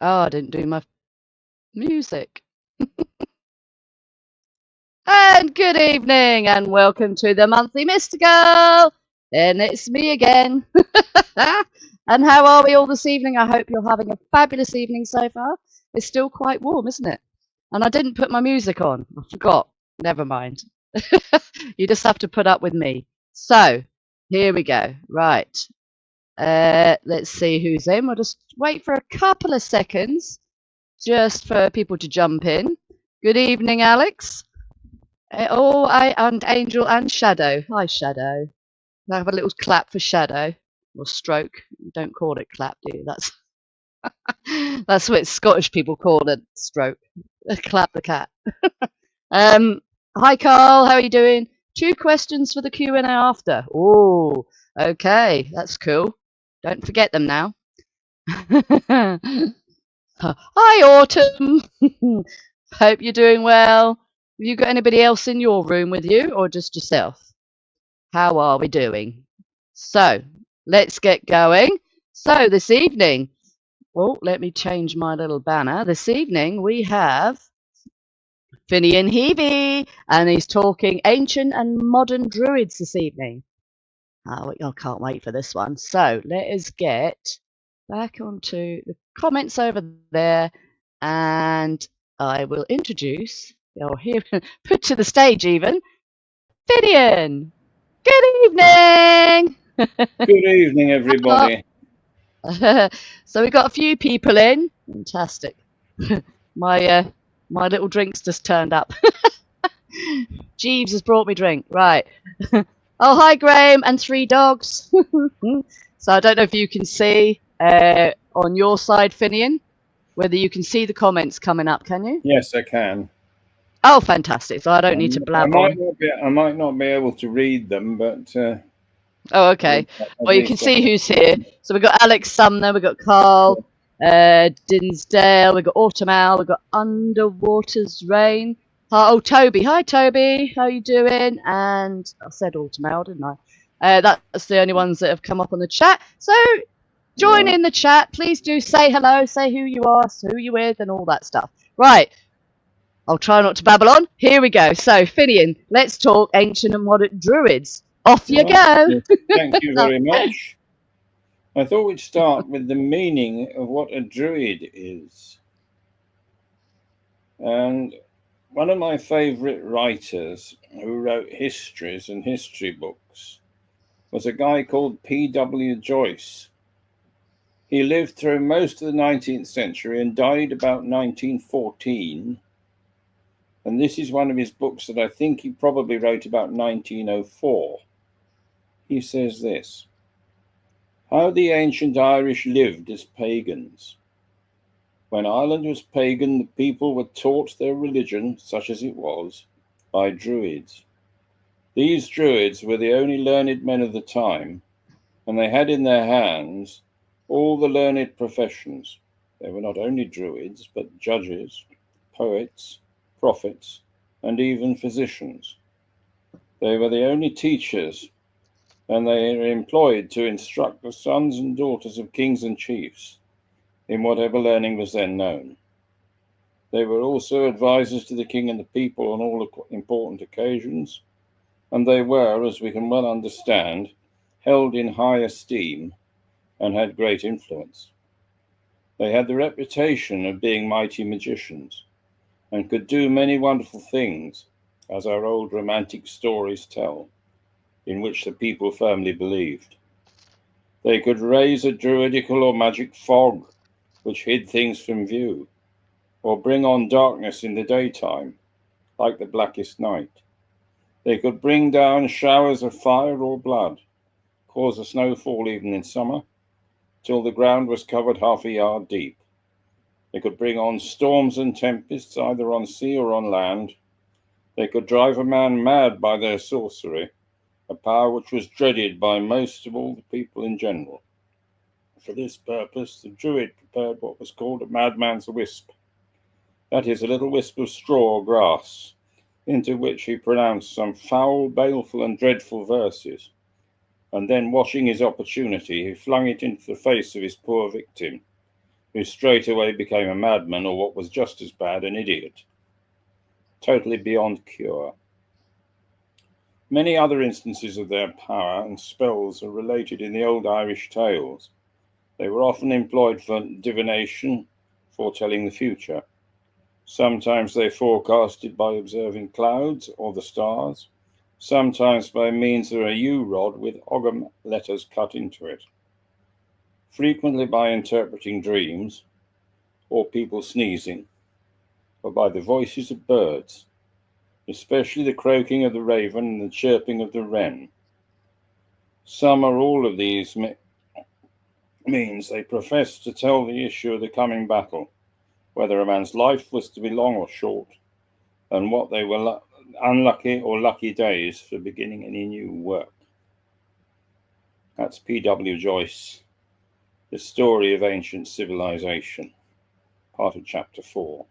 Oh, I didn't do my music. And good evening, and welcome to the monthly Mystical. And it's me again. And how are we all this evening? I hope you're having a fabulous evening so far. It's still quite warm, isn't it? And I didn't put my music on. I forgot. Never mind. You just have to put up with me. So, here we go. Right. Let's see who's in. We'll just wait for a couple of seconds just for people to jump in. Good evening, Alex. And Angel and Shadow. Hi, Shadow. Can I have a little clap for Shadow? Or stroke. You don't call it clap, do you? That's what Scottish people call a stroke. Clap the cat. Hi, Carl. How are you doing? 2 questions for the Q&A after. Oh, okay. That's cool. Don't forget them now. Hi, Autumn. Hope you're doing well. Have you got anybody else in your room with you or just yourself? How are we doing? So, let's get going. So, this evening, let me change my little banner. This evening, we have Finian Heavey, and he's talking ancient and modern druids this evening. I can't wait for this one. So, let us get back onto the comments over there, and I will introduce, or here, put to the stage even, Finian. Good evening. Good evening, everybody. So we got a few people in. Fantastic. My little drink's just turned up. Jeeves has brought me drink. Right. Oh, hi, Graham, and 3 dogs. So I don't know if you can see on your side, Finian, whether you can see the comments coming up, can you? Yes, I can. Oh, fantastic. So I don't need to blab on. I might not be able to read them, but... oh, okay. Well, you can see who's here. So we've got Alex Sumner, we've got Carl Dinsdale, we've got Autumn, we've got Underwater's Rain. Oh, Toby. Hi, Toby. How you doing? And I said Autumn, didn't I? That's the only ones that have come up on the chat. So join in the chat. Please do say hello, say who you are, who you're with, and all that stuff. Right. I'll try not to babble on. Here we go. So, Finian, let's talk ancient and modern druids. Off you go. Thank you very much. I thought we'd start with the meaning of what a druid is. And one of my favourite writers who wrote histories and history books was a guy called P.W. Joyce. He lived through most of the 19th century and died about 1914. And this is one of his books that I think he probably wrote about 1904. He says this: how the ancient Irish lived as pagans. When Ireland was pagan, the people were taught their religion, such as it was, by druids. These druids were the only learned men of the time, and they had in their hands all the learned professions. They were not only druids, but judges, poets, prophets, and even physicians. They were the only teachers, and they were employed to instruct the sons and daughters of kings and chiefs in whatever learning was then known. They were also advisors to the king and the people on all important occasions, and they were, as we can well understand, held in high esteem and had great influence. They had the reputation of being mighty magicians, and could do many wonderful things, as our old romantic stories tell, in which the people firmly believed. They could raise a druidical or magic fog, which hid things from view, or bring on darkness in the daytime, like the blackest night. They could bring down showers of fire or blood, cause a snowfall even in summer, till the ground was covered half a yard deep. They could bring on storms and tempests, either on sea or on land. They could drive a man mad by their sorcery, a power which was dreaded by most of all the people in general. For this purpose, the druid prepared what was called a madman's wisp. That is, a little wisp of straw or grass, into which he pronounced some foul, baleful, and dreadful verses, and then, watching his opportunity, he flung it into the face of his poor victim, who straight away became a madman, or what was just as bad, an idiot, totally beyond cure. Many other instances of their power and spells are related in the old Irish tales. They were often employed for divination, foretelling the future. Sometimes they forecasted by observing clouds or the stars, sometimes by means of a yew rod with ogham letters cut into it, frequently by interpreting dreams, or people sneezing, or by the voices of birds, especially the croaking of the raven and the chirping of the wren. Some or all of these means they profess to tell the issue of the coming battle, whether a man's life was to be long or short, and what they were unlucky or lucky days for beginning any new work. That's P.W. Joyce, The Story of Ancient Civilization, part of chapter 4.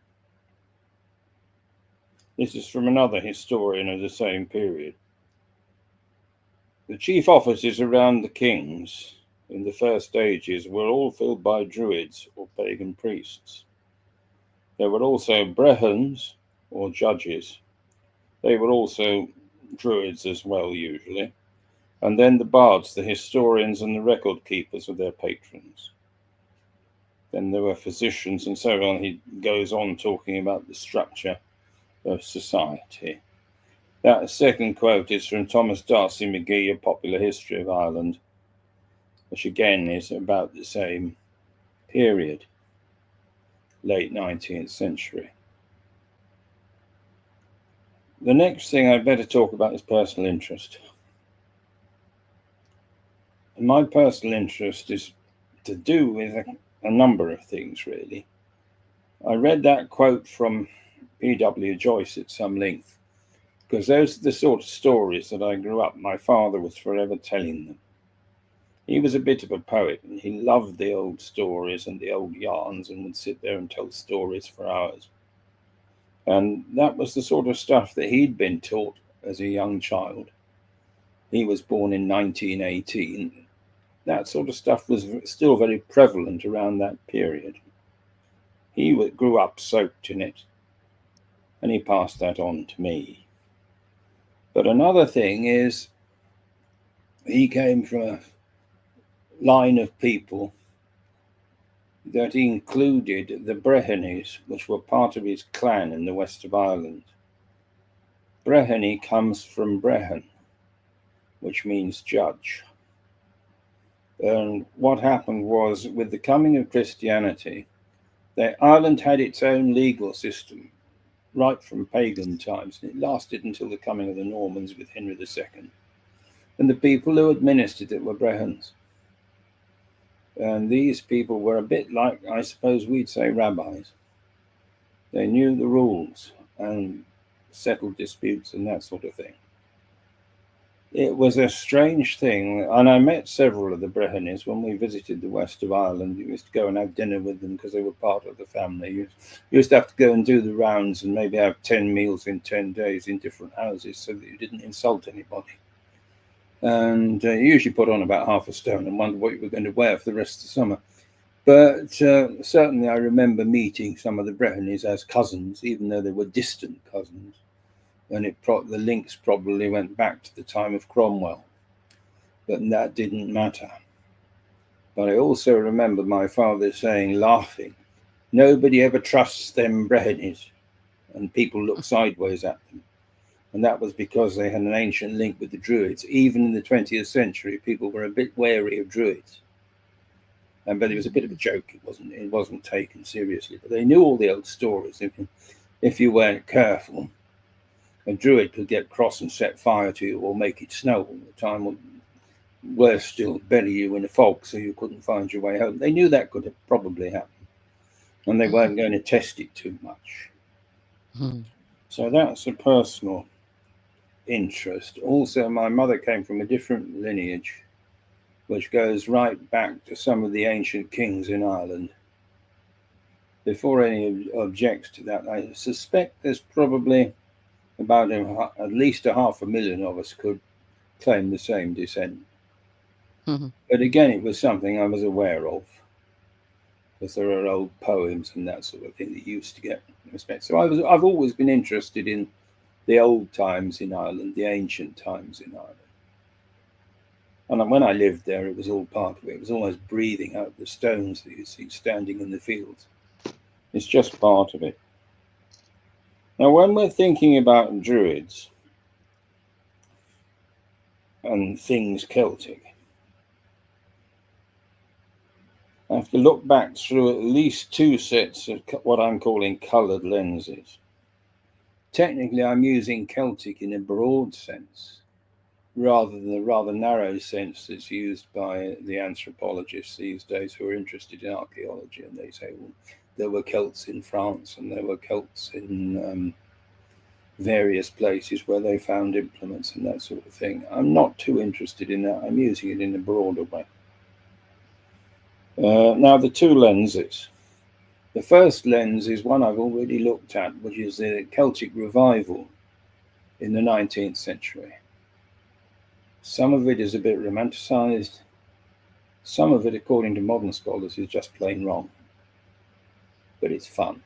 This is from another historian of the same period. The chief offices around the kings in the first ages were all filled by druids or pagan priests. There were also brehons or judges. They were also druids as well, usually. And then the bards, the historians and the record keepers were their patrons. Then there were physicians and so on. He goes on talking about the structure of society. That second quote is from Thomas Darcy McGee, A Popular History of Ireland, which again is about the same period, late 19th century. The next thing I'd better talk about is personal interest. And my personal interest is to do with a number of things, really. I read that quote from P.W. Joyce at some length, because those are the sort of stories that I grew up. My father was forever telling them. He was a bit of a poet, and he loved the old stories and the old yarns and would sit there and tell stories for hours. And that was the sort of stuff that he'd been taught as a young child. He was born in 1918. That sort of stuff was still very prevalent around that period. He grew up soaked in it, and he passed that on to me. But another thing is, he came from a line of people that included the Brehonies, which were part of his clan in the west of Ireland. Brehony comes from Brehon, which means judge. And what happened was, with the coming of Christianity, Ireland had its own legal system right from pagan times, and it lasted until the coming of the Normans with Henry II. And the people who administered it were Brehons. And these people were a bit like, I suppose we'd say, rabbis. They knew the rules and settled disputes and that sort of thing. It was a strange thing, and I met several of the Brehonies when we visited the west of Ireland. You used to go and have dinner with them because they were part of the family. You used to have to go and do the rounds and maybe have 10 meals in 10 days in different houses so that you didn't insult anybody. And you usually put on about half a stone and wonder what you were going to wear for the rest of the summer. But certainly I remember meeting some of the Brehonies as cousins, even though they were distant cousins. And the links probably went back to the time of Cromwell. But that didn't matter. But I also remember my father saying, laughing, "Nobody ever trusts them Brehonies." And people looked sideways at them. And that was because they had an ancient link with the druids. Even in the 20th century, people were a bit wary of druids. But it was a bit of a joke. It wasn't taken seriously. But they knew all the old stories. If you weren't careful, a druid could get cross and set fire to you or make it snow all the time, or worse still, bury you in a fog so you couldn't find your way home. They knew that could have probably happened, and they weren't going to test it too much. So that's a personal interest. Also, my mother came from a different lineage, which goes right back to some of the ancient kings in Ireland. Before any objects to that, I suspect there's probably about at least 500,000 of us could claim the same descent. But again, it was something I was aware of. because there are old poems and that sort of thing that used to get respect. So I've always been interested in the old times in Ireland, the ancient times in Ireland. And when I lived there, it was all part of it. It was almost breathing out the stones that you see standing in the fields. It's just part of it. Now, when we're thinking about druids and things Celtic, I have to look back through at least two sets of what I'm calling coloured lenses. Technically, I'm using Celtic in a broad sense, rather than the rather narrow sense that's used by the anthropologists these days who are interested in archaeology, and they say, well, there were Celts in France and there were Celts in various places where they found implements and that sort of thing. I'm not too interested in that. I'm using it in a broader way. Now, the two lenses. The first lens is one I've already looked at, which is the Celtic revival in the 19th century. Some of it is a bit romanticized. Some of it, according to modern scholars, is just plain wrong. But it's fun.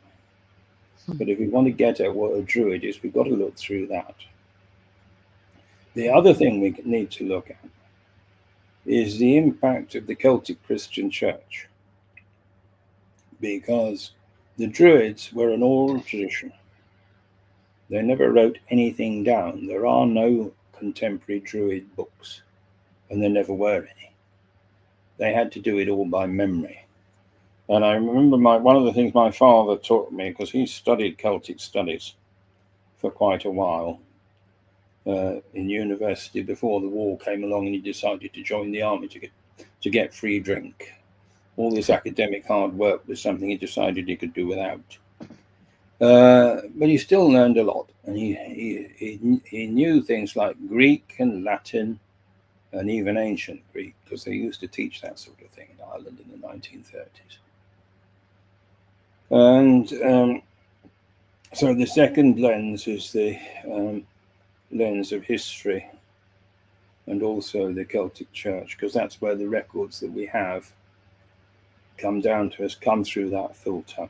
But if we want to get at what a druid is, we've got to look through that. The other thing we need to look at is the impact of the Celtic Christian Church. Because the druids were an oral tradition. They never wrote anything down. There are no contemporary druid books, and there never were any. They had to do it all by memory. And I remember one of the things my father taught me, because he studied Celtic studies for quite a while in university before the war came along, and he decided to join the army to get free drink. All this academic hard work was something he decided he could do without. But he still learned a lot, and he knew things like Greek and Latin and even ancient Greek, because they used to teach that sort of thing in Ireland in the 1930s. And so the second lens is the lens of history and also the Celtic Church, because that's where the records that we have come down to us, come through that filter.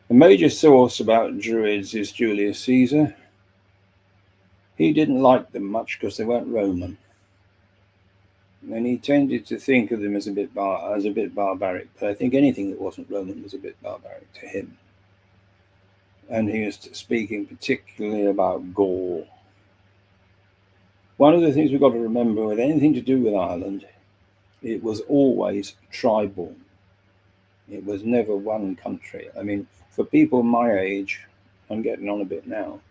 The major source about druids is Julius Caesar. He didn't like them much because they weren't Roman. And he tended to think of them as a bit barbaric. But I think anything that wasn't Roman was a bit barbaric to him. And he was speaking particularly about Gaul. One of the things we've got to remember with anything to do with Ireland, it was always tribal. It was never one country. I mean, for people my age, I'm getting on a bit now,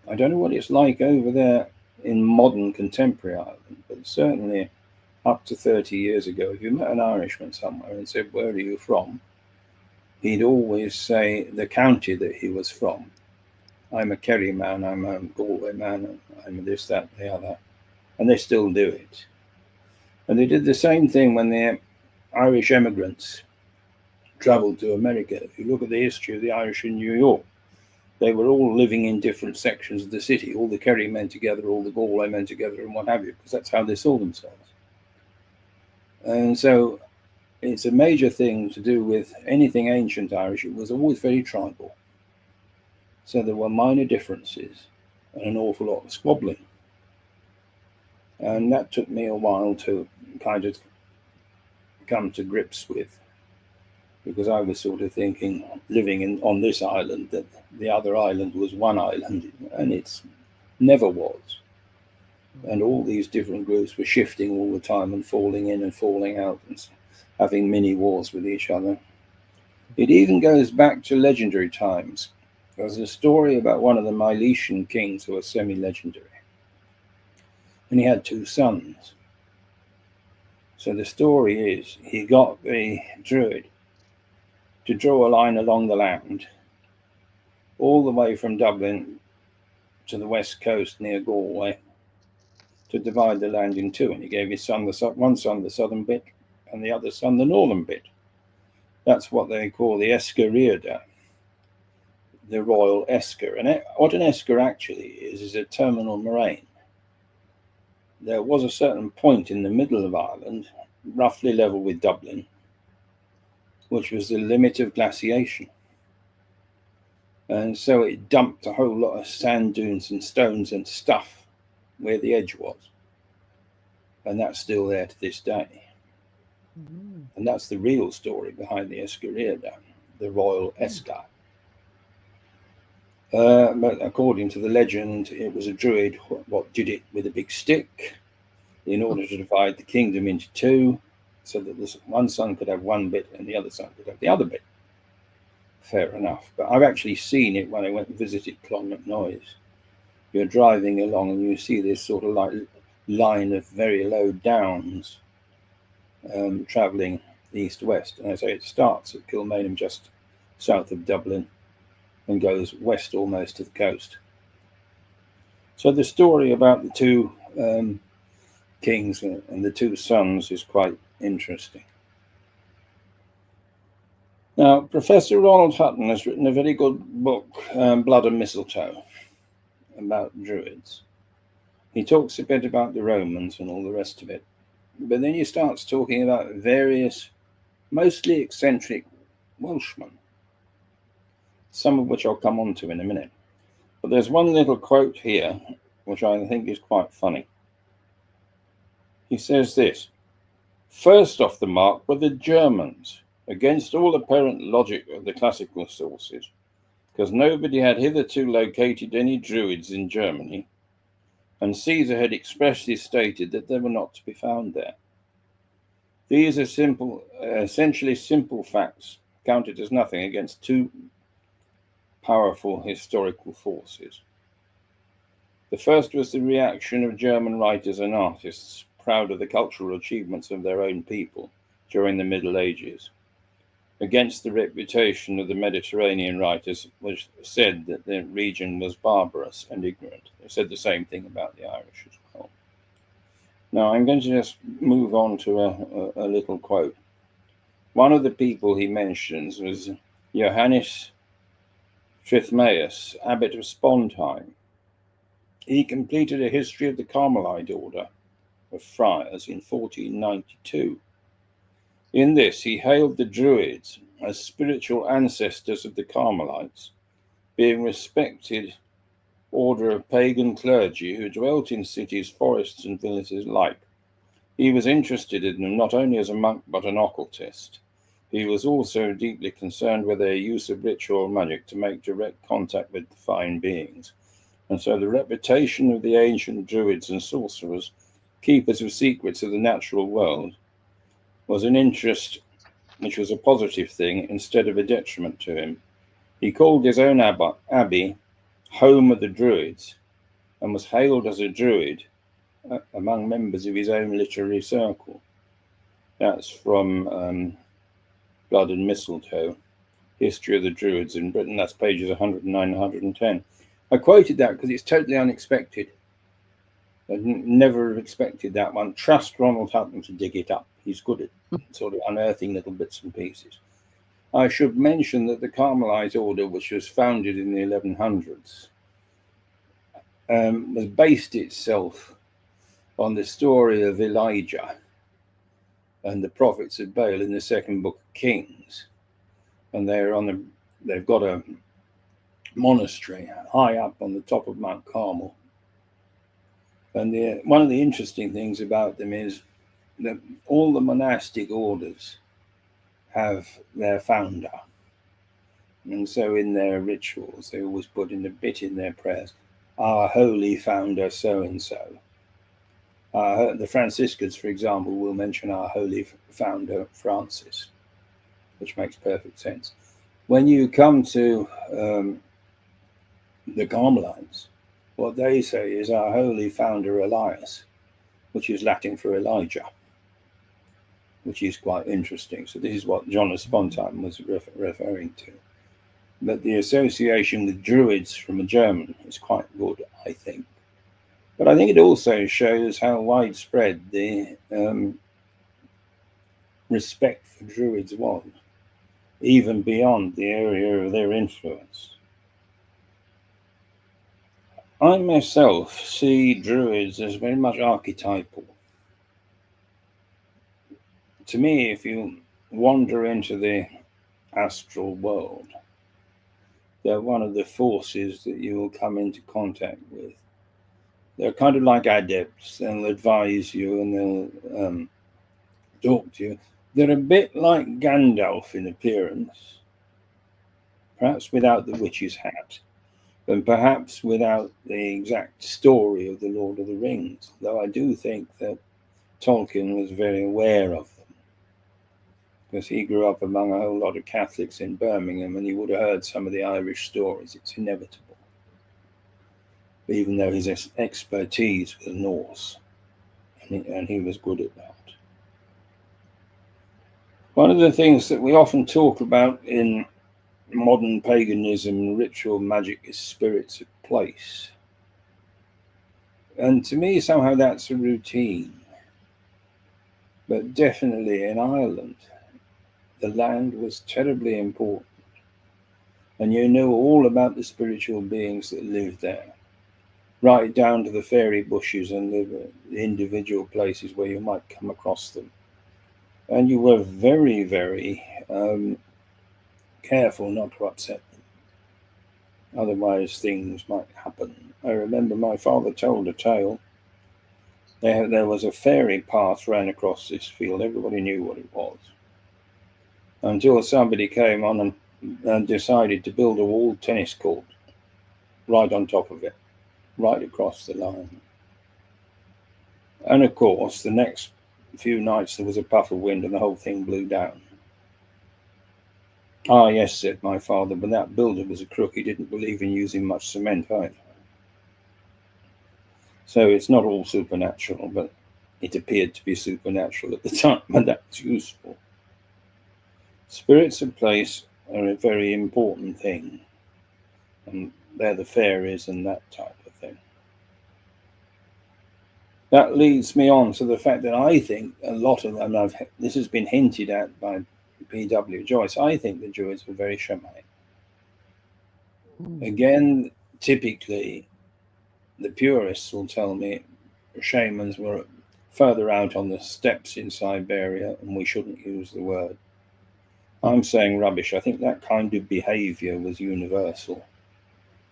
I don't know what it's like over there in modern contemporary Ireland, but certainly up to 30 years ago, if you met an Irishman somewhere and said, where are you from? He'd always say the county that he was from. I'm a Kerry man, I'm a Galway man, I'm this, that, the other. And they still do it. And they did the same thing when the Irish emigrants traveled to America. If you look at the history of the Irish in New York, they were all living in different sections of the city, all the Kerry men together, all the Galway men together, and what have you, because that's how they saw themselves. And so it's a major thing to do with anything ancient Irish. It was always very tribal. So there were minor differences and an awful lot of squabbling. And that took me a while to kind of come to grips with, because I was sort of thinking, living on this island, that the other island was one island, and it never was. And all these different groups were shifting all the time and falling in and falling out and having mini wars with each other. It even goes back to legendary times. There's a story about one of the Milesian kings who was semi-legendary. And he had two sons. So the story is he got the druid to draw a line along the land all the way from Dublin to the west coast near Galway to divide the land in two. And he gave his son, one son the southern bit and the other son the northern bit. That's what they call the Escariada, the royal esker. And what an esker actually is a terminal moraine. There was a certain point in the middle of Ireland, roughly level with Dublin, which was the limit of glaciation. And so it dumped a whole lot of sand dunes and stones and stuff where the edge was. And that's still there to this day. Mm. And that's the real story behind the Escorial, the royal Escar. But according to the legend, it was a druid what did it with a big stick in order to divide the kingdom into two, so that this one son could have one bit and the other son could have the other bit. Fair enough. But I've actually seen it when I went and visited Clonmacnoise. You're driving along and you see this sort of like line of very low downs travelling east-west. And I say it starts at Kilmainham, just south of Dublin, and goes west almost to the coast. So the story about the two kings and the two sons is quite interesting. Now, Professor Ronald Hutton has written a very good book, Blood and Mistletoe, about druids. He talks a bit about the Romans and all the rest of it, but then he starts talking about various, mostly eccentric Welshmen, some of which I'll come on to in a minute. But there's one little quote here, which I think is quite funny. He says this: "First off the mark were the Germans, against all apparent logic of the classical sources, because nobody had hitherto located any druids in Germany, and Caesar had expressly stated that they were not to be found there. These are simple, essentially simple facts, counted as nothing against two powerful historical forces. The first was the reaction of German writers and artists, proud of the cultural achievements of their own people during the Middle Ages, against the reputation of the Mediterranean writers, which said that the region was barbarous and ignorant. They said the same thing about the Irish as well." Now, I'm going to just move on to a little quote. One of the people he mentions was Johannes Trithmaeus, abbot of Spondheim. He completed a history of the Carmelite order of friars in 1492. In this, he hailed the Druids as spiritual ancestors of the Carmelites, being respected order of pagan clergy who dwelt in cities, forests, and villages alike. He was interested in them not only as a monk but an occultist. He was also deeply concerned with their use of ritual magic to make direct contact with divine beings. And so the reputation of the ancient Druids and sorcerers, keepers of secrets of the natural world, was an interest which was a positive thing instead of a detriment to him. He called his own abbey home of the Druids, and was hailed as a Druid among members of his own literary circle. That's from Blood and Mistletoe, History of the Druids in Britain. That's pages 109 and 110. I quoted that because it's totally unexpected. I never have expected that one. Trust Ronald Hutton to dig it up. He's good at sort of unearthing little bits and pieces. I should mention that the Carmelite order, which was founded in the 1100s, was based itself on the story of Elijah and the prophets of Baal in the second book of Kings. And they've got a monastery high up on the top of Mount Carmel. And one of the interesting things about them is that all the monastic orders have their founder. And so in their rituals, they always put in a bit in their prayers, "Our holy founder so-and-so." The Franciscans, for example, will mention our holy founder Francis, which makes perfect sense. When you come to the Carmelites, what they say is our holy founder Elias, which is Latin for Elijah, which is quite interesting. So this is what John of Spondheim was referring to. But the association with Druids from a German is quite good, I think. But I think it also shows how widespread the respect for Druids was, even beyond the area of their influence. I myself see Druids as very much archetypal. To me, if you wander into the astral world. They're one of the forces that you will come into contact with. They're kind of like adepts. They'll advise you and they'll talk to you. They're a bit like Gandalf in appearance, perhaps without the witch's hat, and perhaps without the exact story of the Lord of the Rings, though I do think that Tolkien was very aware of them, because he grew up among a whole lot of Catholics in Birmingham and he would have heard some of the Irish stories. It's inevitable, even though his expertise was Norse, and he was good at that. One of the things that we often talk about in modern paganism and ritual magic is spirits of place. And to me, somehow that's a routine. But definitely in Ireland, the land was terribly important. And you knew all about the spiritual beings that lived there, right down to the fairy bushes and the individual places where you might come across them. And you were very, very careful not to upset them. Otherwise, things might happen. I remember my father told a tale. There was a fairy path ran across this field. Everybody knew what it was. Until somebody came on and decided to build a walled tennis court right on top of it, right across the line. And of course, the next few nights there was a puff of wind and the whole thing blew down. Ah, yes, said my father, but that builder was a crook. He didn't believe in using much cement either. So it's not all supernatural, but it appeared to be supernatural at the time, and that's useful. Spirits of place are a very important thing, and they're the fairies and that type of thing. That leads me on to the fact that I think a lot of them, this has been hinted at by P.W. Joyce, I think the druids were very shamanic. Again, typically, the purists will tell me shamans were further out on the steppes in Siberia and we shouldn't use the word. I'm saying rubbish. I think that kind of behavior was universal.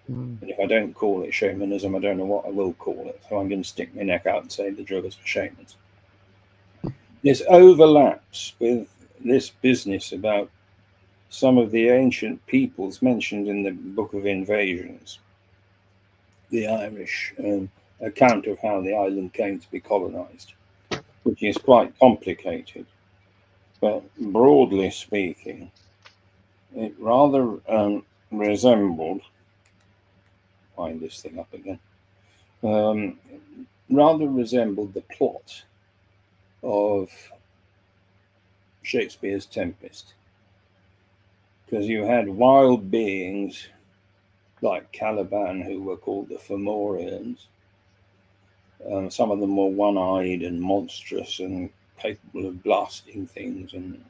And if I don't call it shamanism, I don't know what I will call it. So I'm going to stick my neck out and say the druids were shamans. This overlaps with this business about some of the ancient peoples mentioned in the Book of Invasions, the Irish account of how the island came to be colonized, which is quite complicated. But broadly speaking, it rather resembled, wind this thing up again, rather resembled the plot of Shakespeare's Tempest. Because you had wild beings like Caliban, who were called the Fomorians. Some of them were one-eyed and monstrous and capable of blasting things, and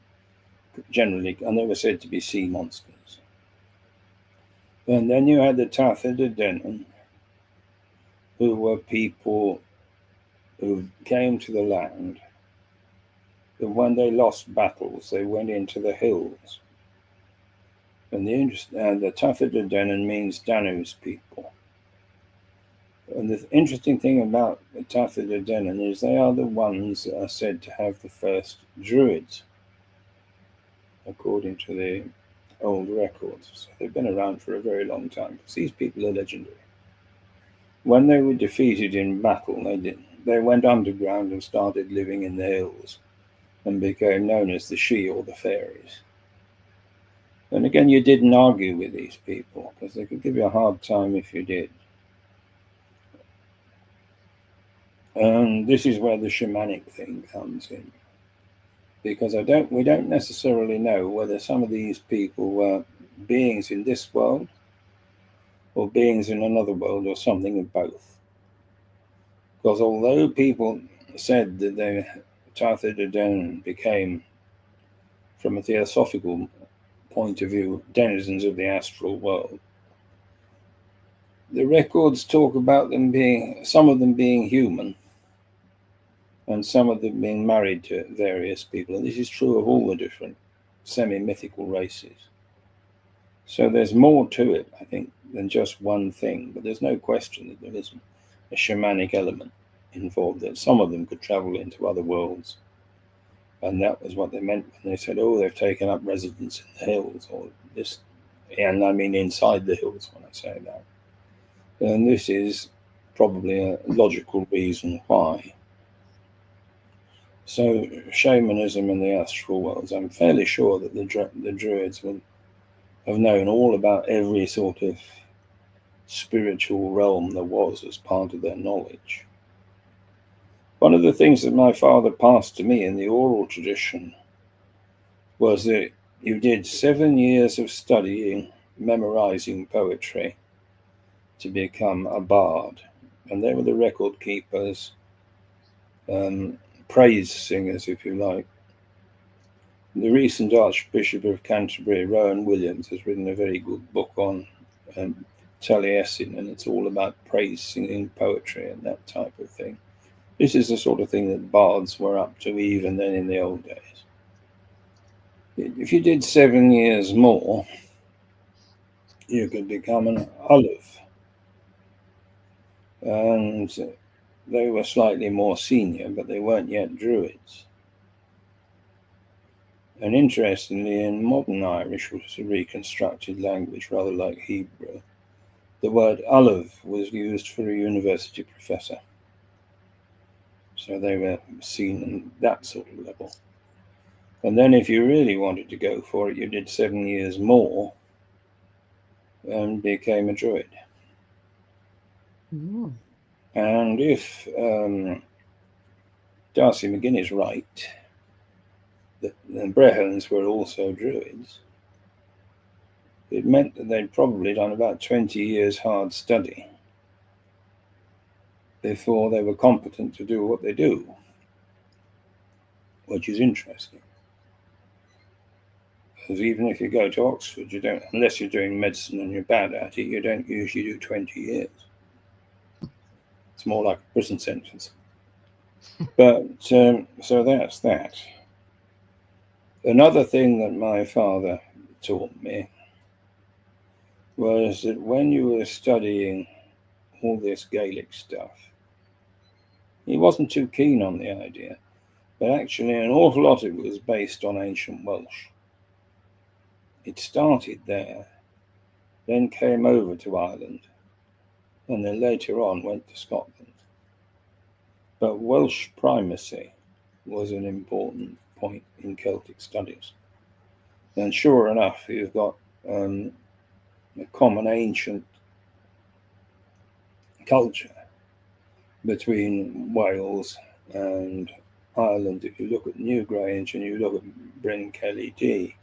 generally, and they were said to be sea monsters. And then you had the Tatha de Denon, who were people who came to the land, and when they lost battles, they went into the hills. And the Tatha de Denon means Danu's people. And the interesting thing about the Tatha de Denon is they are the ones that are said to have the first druids, according to the old records. So they've been around for a very long time, because these people are legendary. When they were defeated in battle, they went underground and started living in the hills and became known as the She or the Fairies. And again, you didn't argue with these people, because they could give you a hard time if you did. And this is where the shamanic thing comes in, because we don't necessarily know whether some of these people were beings in this world or beings in another world or something of both. Because although people said that the Tatha de Denon became, from a theosophical point of view, denizens of the astral world, the records talk about them some of them being human and some of them being married to various people. And this is true of all the different semi-mythical races. So there's more to it, I think, than just one thing. But there's no question that there is a shamanic element involved, that some of them could travel into other worlds. And that was what they meant when they said, oh, they've taken up residence in the hills, or this, and I mean inside the hills when I say that. And this is probably a logical reason why. So shamanism in the astral worlds, I'm fairly sure that the druids will have known all about every sort of spiritual realm there was as part of their knowledge. One of the things that my father passed to me in the oral tradition was that you did 7 years of studying, memorizing poetry to become a bard. And they were the record keepers, praise singers, if you like. The recent Archbishop of Canterbury, Rowan Williams, has written a very good book on Taliesin, and it's all about praise singing, poetry, and that type of thing. This is the sort of thing that bards were up to even then in the old days. If you did 7 years more, you could become an olive. And they were slightly more senior, but they weren't yet druids. And interestingly, in modern Irish, which is a reconstructed language, rather like Hebrew, the word olive was used for a university professor. So they were seen in that sort of level. And then if you really wanted to go for it, you did 7 years more and became a druid. Ooh. And if Darcy McGinn is right, that the Brehons were also druids, it meant that they'd probably done about 20 years hard study before they were competent to do what they do, which is interesting. Because even if you go to Oxford, you don't, unless you're doing medicine and you're bad at it, you don't usually do 20 years. It's more like a prison sentence. But so that's that. Another thing that my father taught me was that when you were studying all this Gaelic stuff, he wasn't too keen on the idea, but actually an awful lot of it was based on ancient Welsh. It started there, then came over to Ireland, and then later on went to Scotland. But Welsh primacy was an important point in Celtic studies. And sure enough, you've got a common ancient culture between Wales and Ireland. If you look at Newgrange and you look at Bryn Kelly D,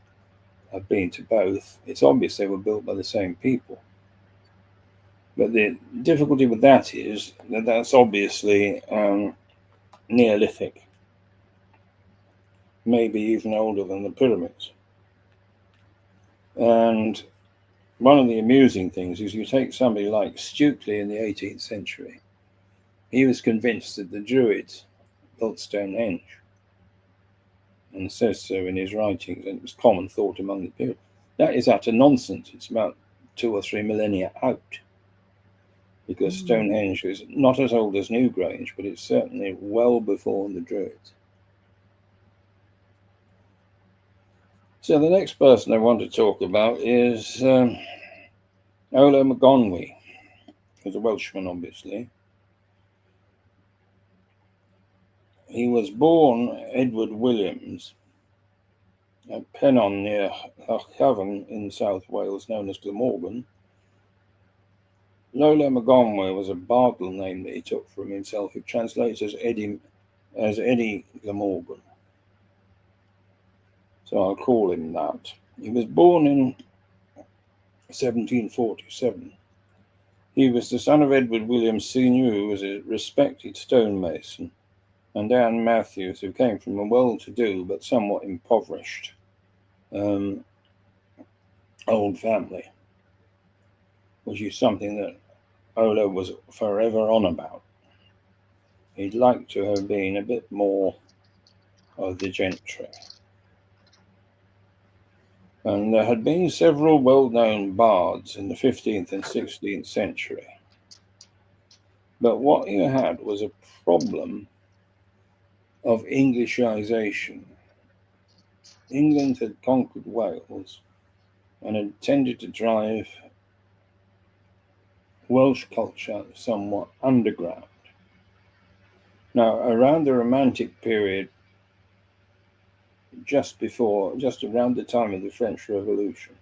I've been to both. It's obvious they were built by the same people. But the difficulty with that is that that's obviously Neolithic, maybe even older than the pyramids. And one of the amusing things is you take somebody like Stukely in the 18th century. He was convinced that the Druids built Stonehenge, and says so in his writings, and it was common thought among the people. That is utter nonsense. It's about 2 or 3 millennia out, because Stonehenge is not as old as Newgrange, but it's certainly well before the Druids. So the next person I want to talk about is Ola McGonwy, who's a Welshman, obviously. He was born Edward Williams at Pennon near Lochhaven in South Wales, known as Glamorgan. Lola McGonwy was a bardal name that he took from himself. It translates as Eddie Glamorgan. So I'll call him that. He was born in 1747. He was the son of Edward Williams Sr., who was a respected stonemason, and Anne Matthews, who came from a well-to-do but somewhat impoverished old family, which is something that Ola was forever on about. He'd like to have been a bit more of the gentry. And there had been several well-known bards in the 15th and 16th century. But what you had was a problem of Englishization. England had conquered Wales and had tended to drive Welsh culture somewhat underground. Now, around the Romantic period, just around the time of the French Revolution,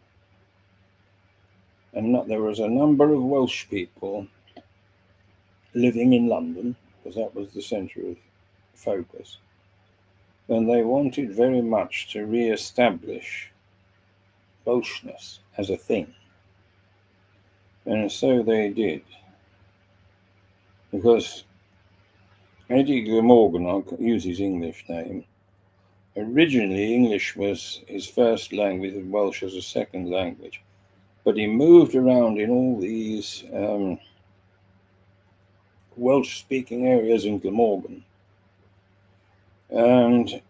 and there was a number of Welsh people living in London, because that was the centre of focus, and they wanted very much to re-establish Welshness as a thing. And so they did. Because Eddie Glamorgan, I'll use his English name, originally English was his first language and Welsh as a second language. But he moved around in all these Welsh-speaking areas in Glamorgan and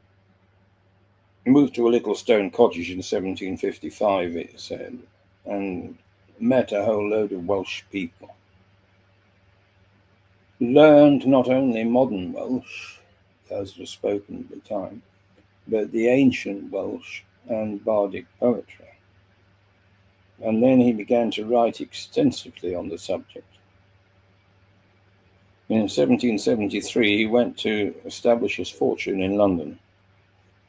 moved to a little stone cottage in 1755, it said, and met a whole load of Welsh people. Learned not only modern Welsh, as was spoken at the time, but the ancient Welsh and bardic poetry. And then he began to write extensively on the subject. In 1773, he went to establish his fortune in London.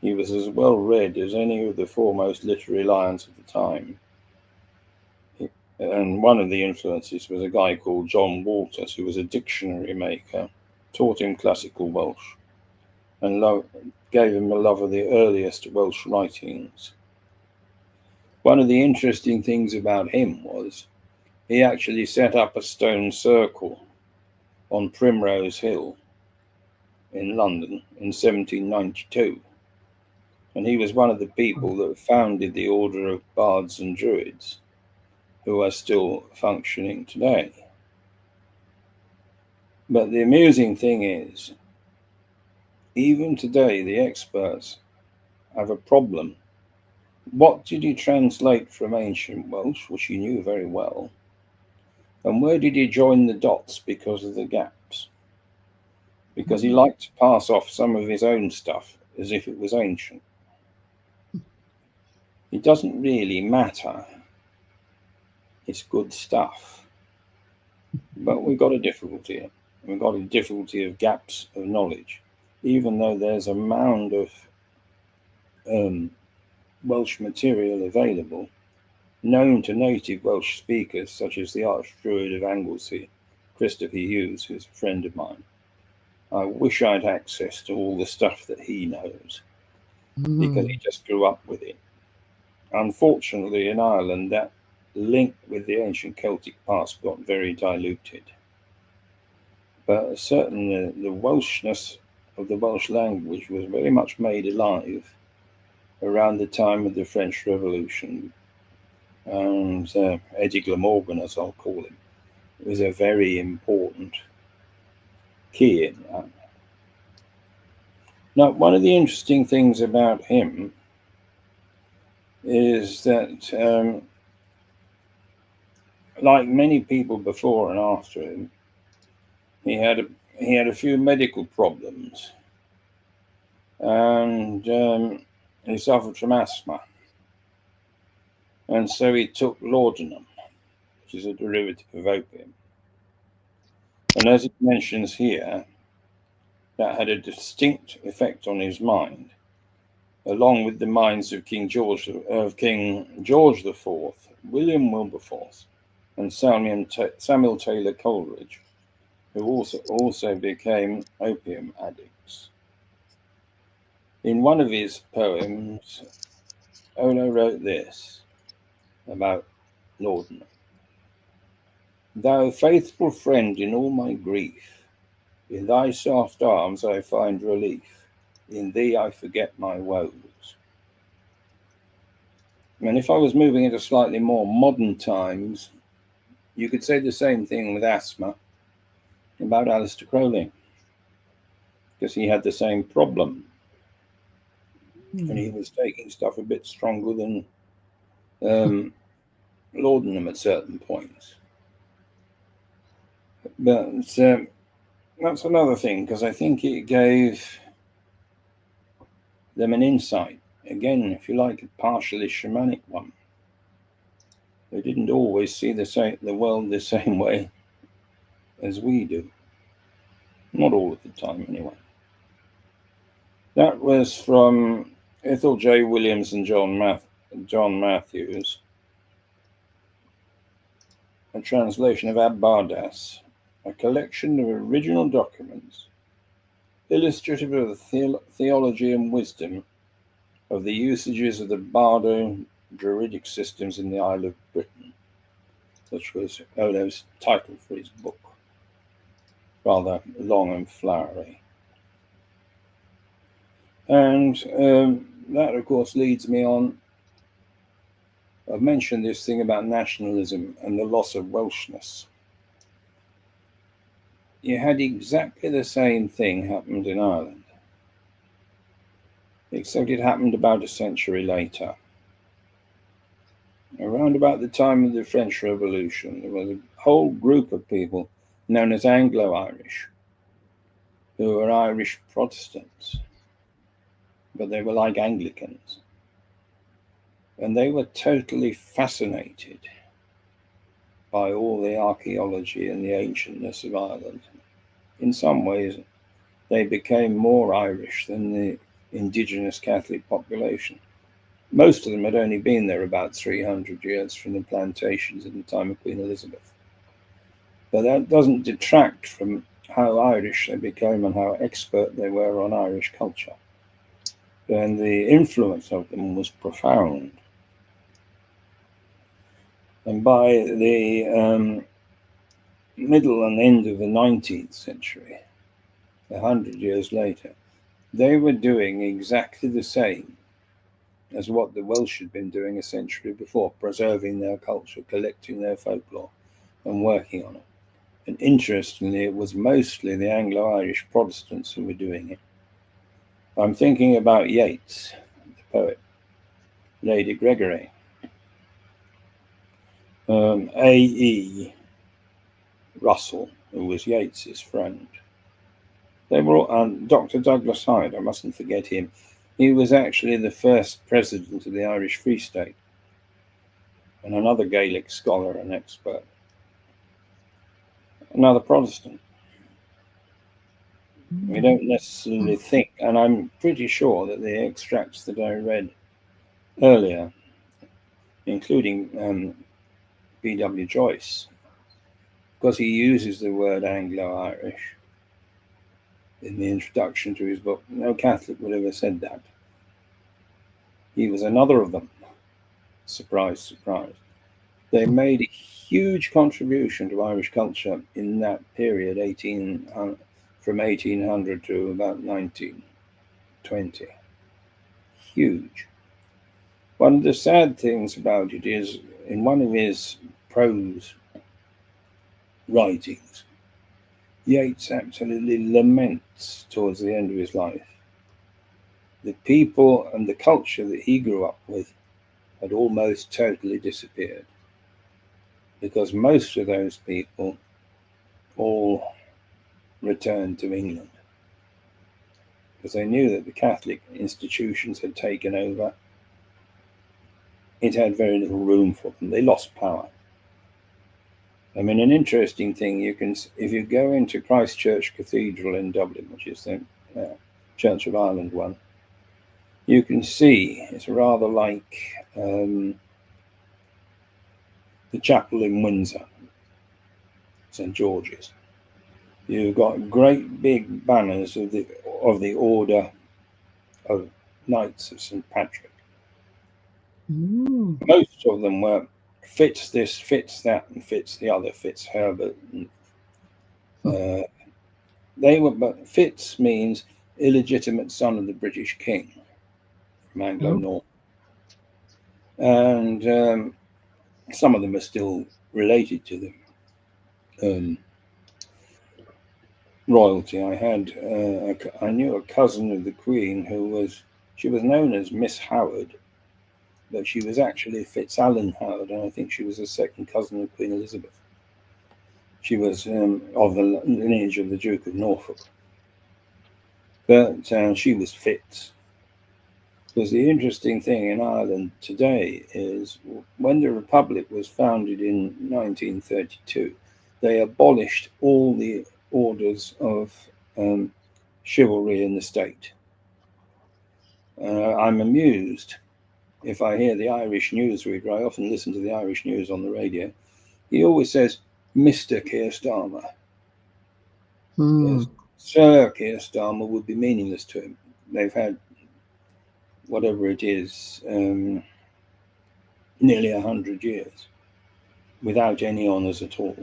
He was as well read as any of the foremost literary lions of the time. And one of the influences was a guy called John Walters, who was a dictionary maker, taught him classical Welsh, and gave him a love of the earliest Welsh writings. One of the interesting things about him was he actually set up a stone circle on Primrose Hill in London in 1792. And he was one of the people that founded the Order of Bards and Druids, who are still functioning today. But the amusing thing is, even today, the experts have a problem. What did he translate from ancient Welsh, which he knew very well? And where did he join the dots because of the gaps? Because he liked to pass off some of his own stuff as if it was ancient. It doesn't really matter. It's good stuff. But we've got a difficulty. We've got a difficulty of gaps of knowledge, even though there's a mound of Welsh material available, known to native Welsh speakers, such as the Archdruid of Anglesey, Christopher Hughes, who's a friend of mine. I wish I'd access to all the stuff that he knows, because he just grew up with it. Unfortunately, in Ireland, that link with the ancient Celtic past got very diluted. But certainly the Welshness of the Welsh language was very much made alive around the time of the French Revolution. And Eddie Glamorgan, as I'll call him, was a very important key in that. Now, one of the interesting things about him is that, like many people before and after him, he had a few medical problems, and he suffered from asthma, and so he took laudanum, which is a derivative of opium. And as it mentions here, that had a distinct effect on his mind, along with the minds of King George IV, William Wilberforce, and Samuel Taylor Coleridge, who also became opium addicts. In one of his poems, Ola wrote this about laudanum: "Thou faithful friend in all my grief, in thy soft arms I find relief, in thee I forget my woes." And if I was moving into slightly more modern times, you could say the same thing with asthma about Aleister Crowley, because he had the same problem. And he was taking stuff a bit stronger than laudanum at certain points. But that's another thing, because I think it gave them an insight. Again, if you like, a partially shamanic one. They didn't always see the world the same way as we do. Not all of the time, anyway. That was from Ethel J. Williams and John Matthews, a translation of Abardas, a collection of original documents illustrative of the theology and wisdom of the usages of the Bardo druidic systems in the Isle of Britain, which was Olo's title for his book, rather long and flowery. And that, of course, leads me on. I've mentioned this thing about nationalism and the loss of Welshness. You had exactly the same thing happened in Ireland, except it happened about a century later. Around about the time of the French Revolution, there was a whole group of people known as Anglo-Irish, who were Irish Protestants, but they were like Anglicans. And they were totally fascinated by all the archaeology and the ancientness of Ireland. In some ways, they became more Irish than the indigenous Catholic population. Most of them had only been there about 300 years from the plantations in the time of Queen Elizabeth. But that doesn't detract from how Irish they became and how expert they were on Irish culture. And the influence of them was profound. And by the middle and end of the 19th century, 100 years later, they were doing exactly the same as what the Welsh had been doing a century before, preserving their culture, collecting their folklore, and working on it. And interestingly, it was mostly the Anglo-Irish Protestants who were doing it. I'm thinking about Yeats, the poet, Lady Gregory, A.E. Russell, who was Yeats's friend. They were all, Dr. Douglas Hyde, I mustn't forget him. He was actually the first president of the Irish Free State, and another Gaelic scholar and expert. Another Protestant. We don't necessarily think, and I'm pretty sure that the extracts that I read earlier, including B.W. Joyce, because he uses the word Anglo-Irish in the introduction to his book, no Catholic would ever said that. He was another of them. Surprise, surprise. They made a huge contribution to Irish culture in that period, from 1800 to about 1920. Huge. One of the sad things about it is, in one of his prose writings, Yeats absolutely laments towards the end of his life the people and the culture that he grew up with had almost totally disappeared, because most of those people all returned to England because they knew that the Catholic institutions had taken over. It had very little room for them. They lost power. I mean, an interesting thing, if you go into Christ Church Cathedral in Dublin, which is the Church of Ireland one, you can see it's rather like the chapel in Windsor, St. George's. You've got great big banners of the Order of Knights of St. Patrick. Ooh. Most of them were fits this, fits that, and fits the other, fits Herbert. And, but Fitz means illegitimate son of the British king from Anglo-Norman. And some of them are still related to them. Royalty. I knew a cousin of the Queen she was known as Miss Howard, but she was actually FitzAlan Howard, and I think she was a second cousin of Queen Elizabeth. She was of the lineage of the Duke of Norfolk, but she was Fitz. Because the interesting thing in Ireland today is when the Republic was founded in 1932, they abolished all the orders of chivalry in the state. I'm amused if I hear the Irish newsreader. I often listen to the Irish news on the radio. He always says, Mr. Keir Starmer. Sir Keir Starmer would be meaningless to him. They've had, whatever it is, nearly 100 years without any honours at all.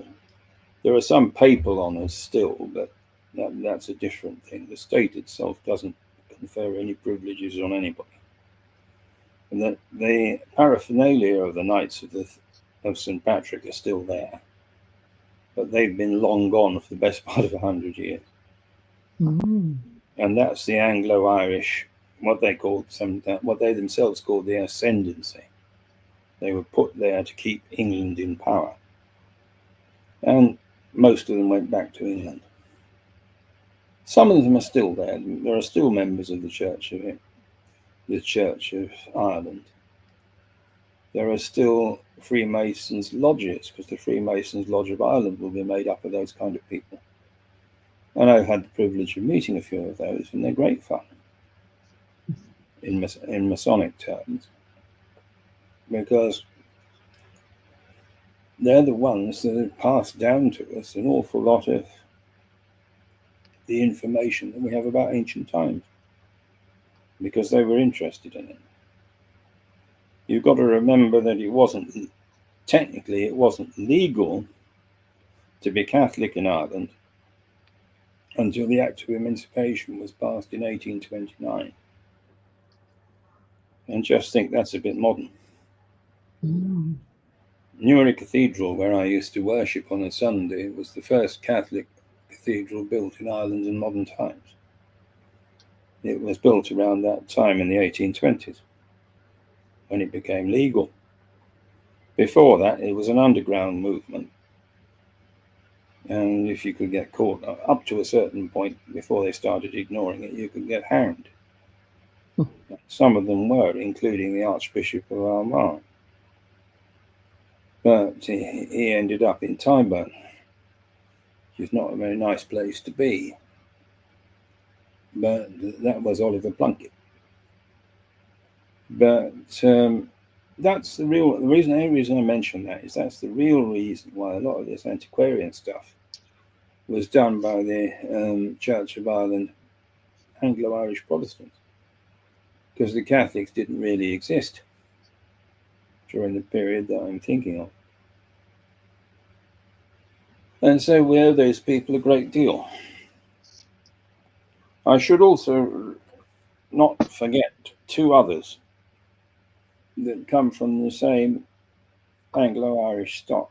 There are some papal honours still, but that's a different thing. The state itself doesn't confer any privileges on anybody. And the paraphernalia of the Knights of St. Patrick are still there, but they've been long gone for the best part of 100 years. And that's the Anglo-Irish, what they themselves called the ascendancy. They were put there to keep England in power, and most of them went back to England. Some of them are still there. There are still members of the Church of Ireland. There are still Freemasons lodges, because the Freemasons Lodge of Ireland will be made up of those kind of people. And I've had the privilege of meeting a few of those, and they're great fun in Masonic terms, because they're the ones that have passed down to us an awful lot of the information that we have about ancient times, because they were interested in it. You've got to remember that it wasn't legal to be Catholic in Ireland until the Act of Emancipation was passed in 1829. And just think that's a bit modern. Newry Cathedral, where I used to worship on a Sunday, was the first Catholic cathedral built in Ireland in modern times. It was built around that time in the 1820s, when it became legal. Before that, it was an underground movement. And if you could get caught up to a certain point before they started ignoring it, you could get hanged. Some of them were, including the Archbishop of Armagh. But he ended up in Tyburn, which is not a very nice place to be. But that was Oliver Plunkett. But that's the only reason I mention that is that's the real reason why a lot of this antiquarian stuff was done by the Church of Ireland Anglo-Irish Protestants, because the Catholics didn't really exist during the period that I'm thinking of. And so we owe those people a great deal. I should also not forget two others that come from the same Anglo-Irish stock,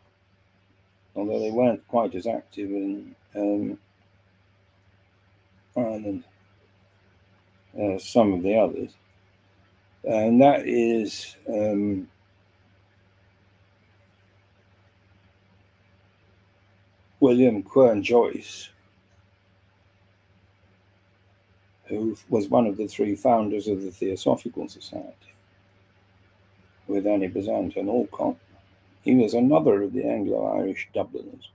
although they weren't quite as active in Ireland as some of the others. And that is William Quern Joyce, who was one of the three founders of the Theosophical Society, with Annie Besant and Alcott. He was another of the Anglo-Irish Dubliners,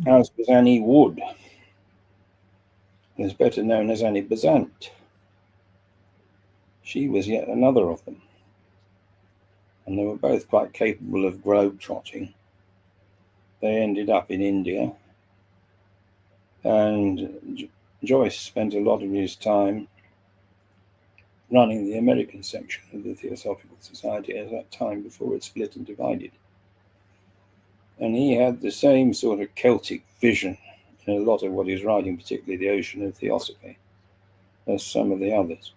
as was Annie Wood, who is better known as Annie Besant. She was yet another of them, and they were both quite capable of globe-trotting. They ended up in India, and Joyce spent a lot of his time running the American section of the Theosophical Society at that time before it split and divided. And he had the same sort of Celtic vision in a lot of what he's writing, particularly the Ocean of Theosophy, as some of the others.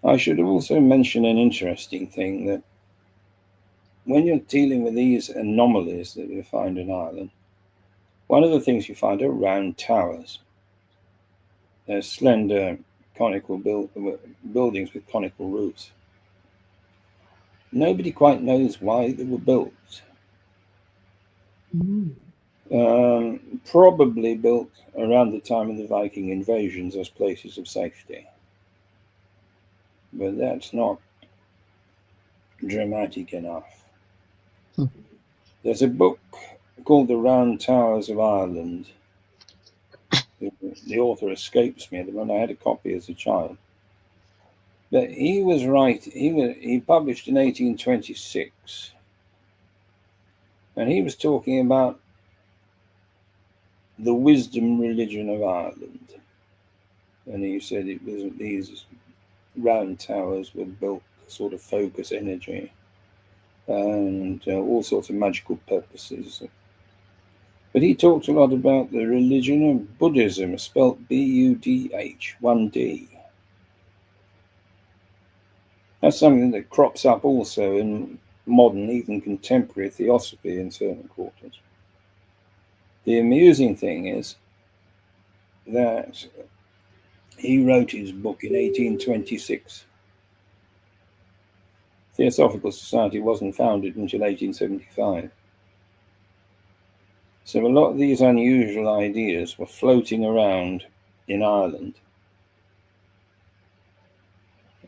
I should also mention an interesting thing, that when you're dealing with these anomalies that you find in Ireland, one of the things you find are round towers. They're slender conical buildings with conical roofs. Nobody quite knows why they were built. Probably built around the time of the Viking invasions as places of safety. But that's not dramatic enough. There's a book called The Round Towers of Ireland. The author escapes me at the moment. I had a copy as a child. But he was right. He published in 1826. And he was talking about the wisdom religion of Ireland. And he said it was these round towers were built to sort of focus energy and all sorts of magical purposes. But he talked a lot about the religion of Buddhism, spelt B-U-D-H, 1D. That's something that crops up also in modern, even contemporary theosophy in certain quarters. The amusing thing is that he wrote his book in 1826. Theosophical Society wasn't founded until 1875. So a lot of these unusual ideas were floating around in Ireland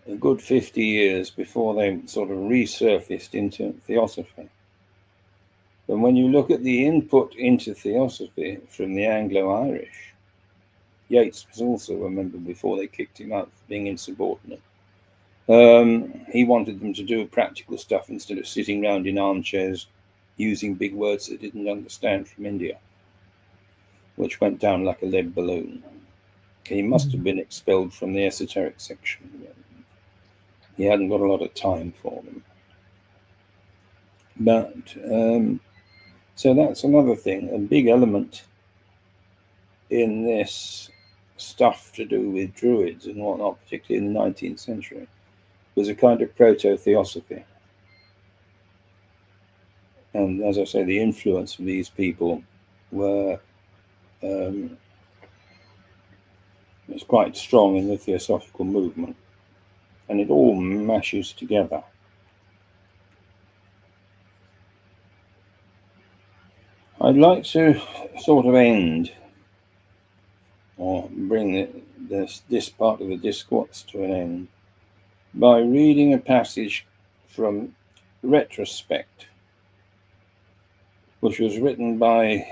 a good 50 years before they sort of resurfaced into theosophy. But when you look at the input into theosophy from the Anglo-Irish, Yeats was also a member before they kicked him out for being insubordinate. He wanted them to do practical stuff instead of sitting around in armchairs using big words they didn't understand from India, which went down like a lead balloon. He must have been expelled from the esoteric section. He hadn't got a lot of time for them. But so that's another thing, a big element in this stuff to do with druids and whatnot, particularly in the 19th century, was a kind of proto-theosophy. And as I say, the influence of these people was quite strong in the theosophical movement. And it all mashes together. I'd like to sort of end or bring this part of the discourse to an end by reading a passage from Retrospect, which was written by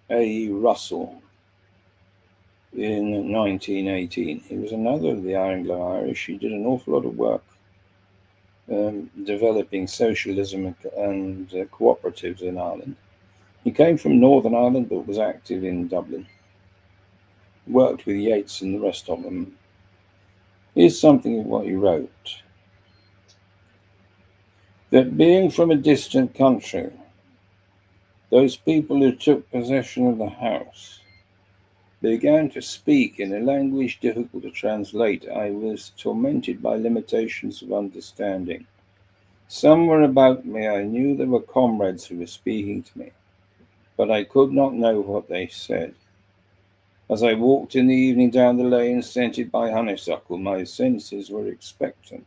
A. Russell in 1918. He was another of the Anglo-Irish. He did an awful lot of work developing socialism and cooperatives in Ireland. He came from Northern Ireland but was active in Dublin. Worked with Yeats and the rest of them. Here's something of what he wrote. That being from a distant country, those people who took possession of the house began to speak in a language difficult to translate. I was tormented by limitations of understanding. Somewhere about me I knew there were comrades who were speaking to me, but I could not know what they said. As I walked in the evening down the lane scented by honeysuckle, my senses were expectant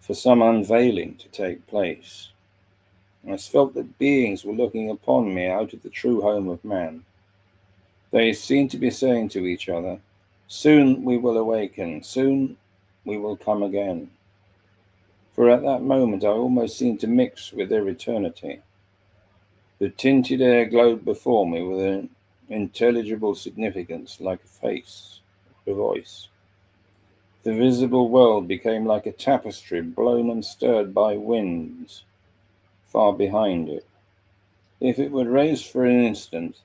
for some unveiling to take place. I felt that beings were looking upon me out of the true home of man. They seemed to be saying to each other, soon we will awaken, soon we will come again. For at that moment I almost seemed to mix with their eternity. The tinted air glowed before me with an intelligible significance, like a face, a voice. The visible world became like a tapestry blown and stirred by winds far behind it. If it would raise for an instant,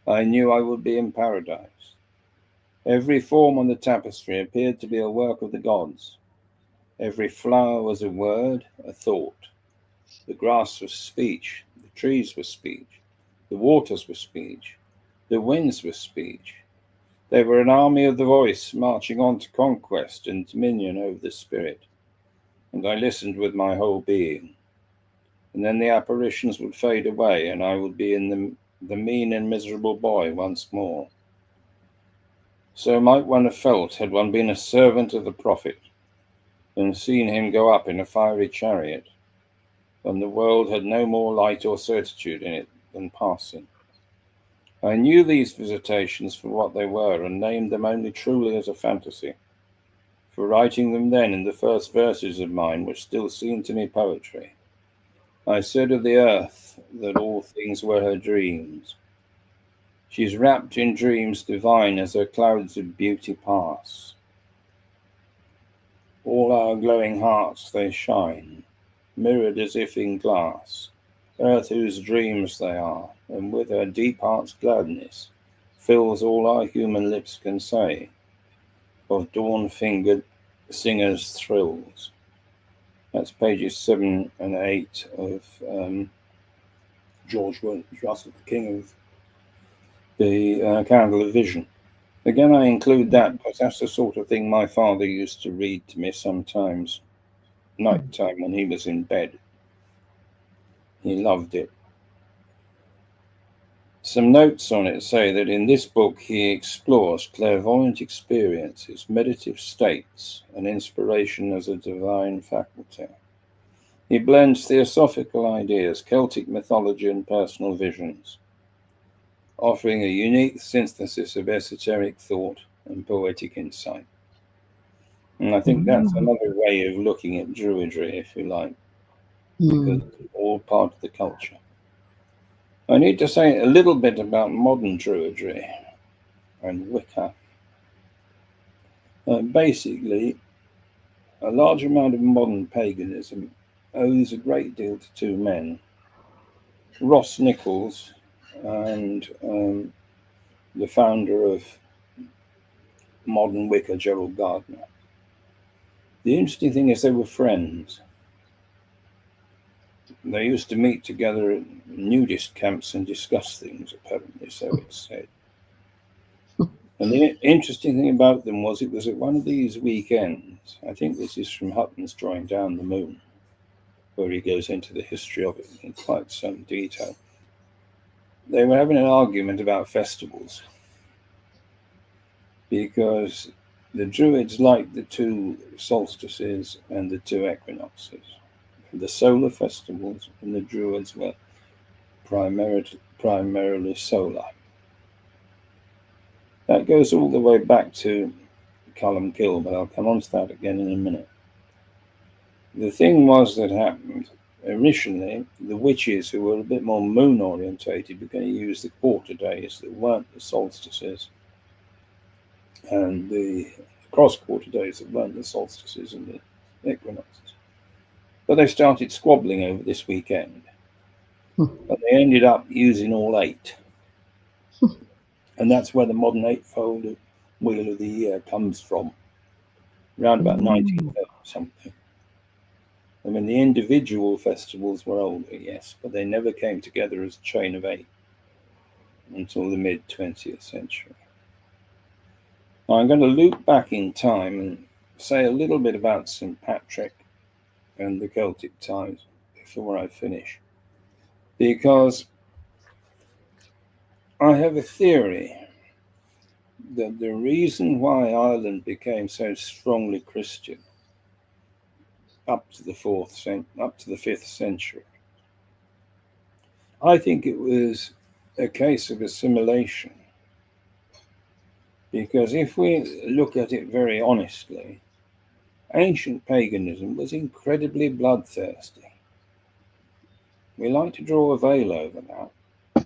I knew I would be in paradise. Every form on the tapestry appeared to be a work of the gods. Every flower was a word, a thought. The grass was speech, the trees were speech, the waters were speech, the winds were speech. They were an army of the voice marching on to conquest and dominion over the spirit. And I listened with my whole being. And then the apparitions would fade away and I would be in the mean and miserable boy once more. So might one have felt had one been a servant of the prophet and seen him go up in a fiery chariot, and the world had no more light or certitude in it than passing. I knew these visitations for what they were, and named them only truly as a fantasy, for writing them then in the first verses of mine, which still seemed to me poetry. I said of the earth that all things were her dreams. She's wrapped in dreams divine as her clouds of beauty pass. All our glowing hearts they shine, mirrored as if in glass, earth whose dreams they are, and with her deep heart's gladness fills all our human lips can say of dawn-fingered singers' thrills. That's pages 7 and 8 of George Russell, the King of the Candle of Vision. Again, I include that because that's the sort of thing my father used to read to me sometimes, night time when he was in bed. He loved it. Some notes on it say that in this book he explores clairvoyant experiences, meditative states, and inspiration as a divine faculty. He blends theosophical ideas, Celtic mythology, and personal visions, offering a unique synthesis of esoteric thought and poetic insight. And I think that's another way of looking at druidry, if you like, because it's all part of the culture. I need to say a little bit about modern druidry and Wicca. Basically, a large amount of modern paganism owes a great deal to two men, Ross Nichols and the founder of modern Wicca, Gerald Gardner. The interesting thing is they were friends. They used to meet together at nudist camps and discuss things, apparently, so it's said. And the interesting thing about them was it was at one of these weekends, I think this is from Hutton's Drawing Down the Moon, where he goes into the history of it in quite some detail. They were having an argument about festivals because the Druids liked the two solstices and the two equinoxes, the solar festivals, and the Druids were primarily solar. That goes all the way back to Callum Gill, but I'll come on to that again in a minute. The thing was that happened, initially, the witches who were a bit more moon orientated were going to use the quarter days that weren't the solstices, and the cross quarter days that weren't the solstices and the equinoxes. But they started squabbling over this weekend, but they ended up using all 8. And that's where the modern eightfold wheel of the year comes from, around about 1930 something. I mean, the individual festivals were older, yes, but they never came together as a chain of 8 until the mid-20th century. Now, I'm going to loop back in time and say a little bit about St. Patrick and the Celtic times before I finish, because I have a theory that the reason why Ireland became so strongly Christian up to the 5th century, I think it was a case of assimilation. Because if we look at it very honestly, ancient paganism was incredibly bloodthirsty. We like to draw a veil over that,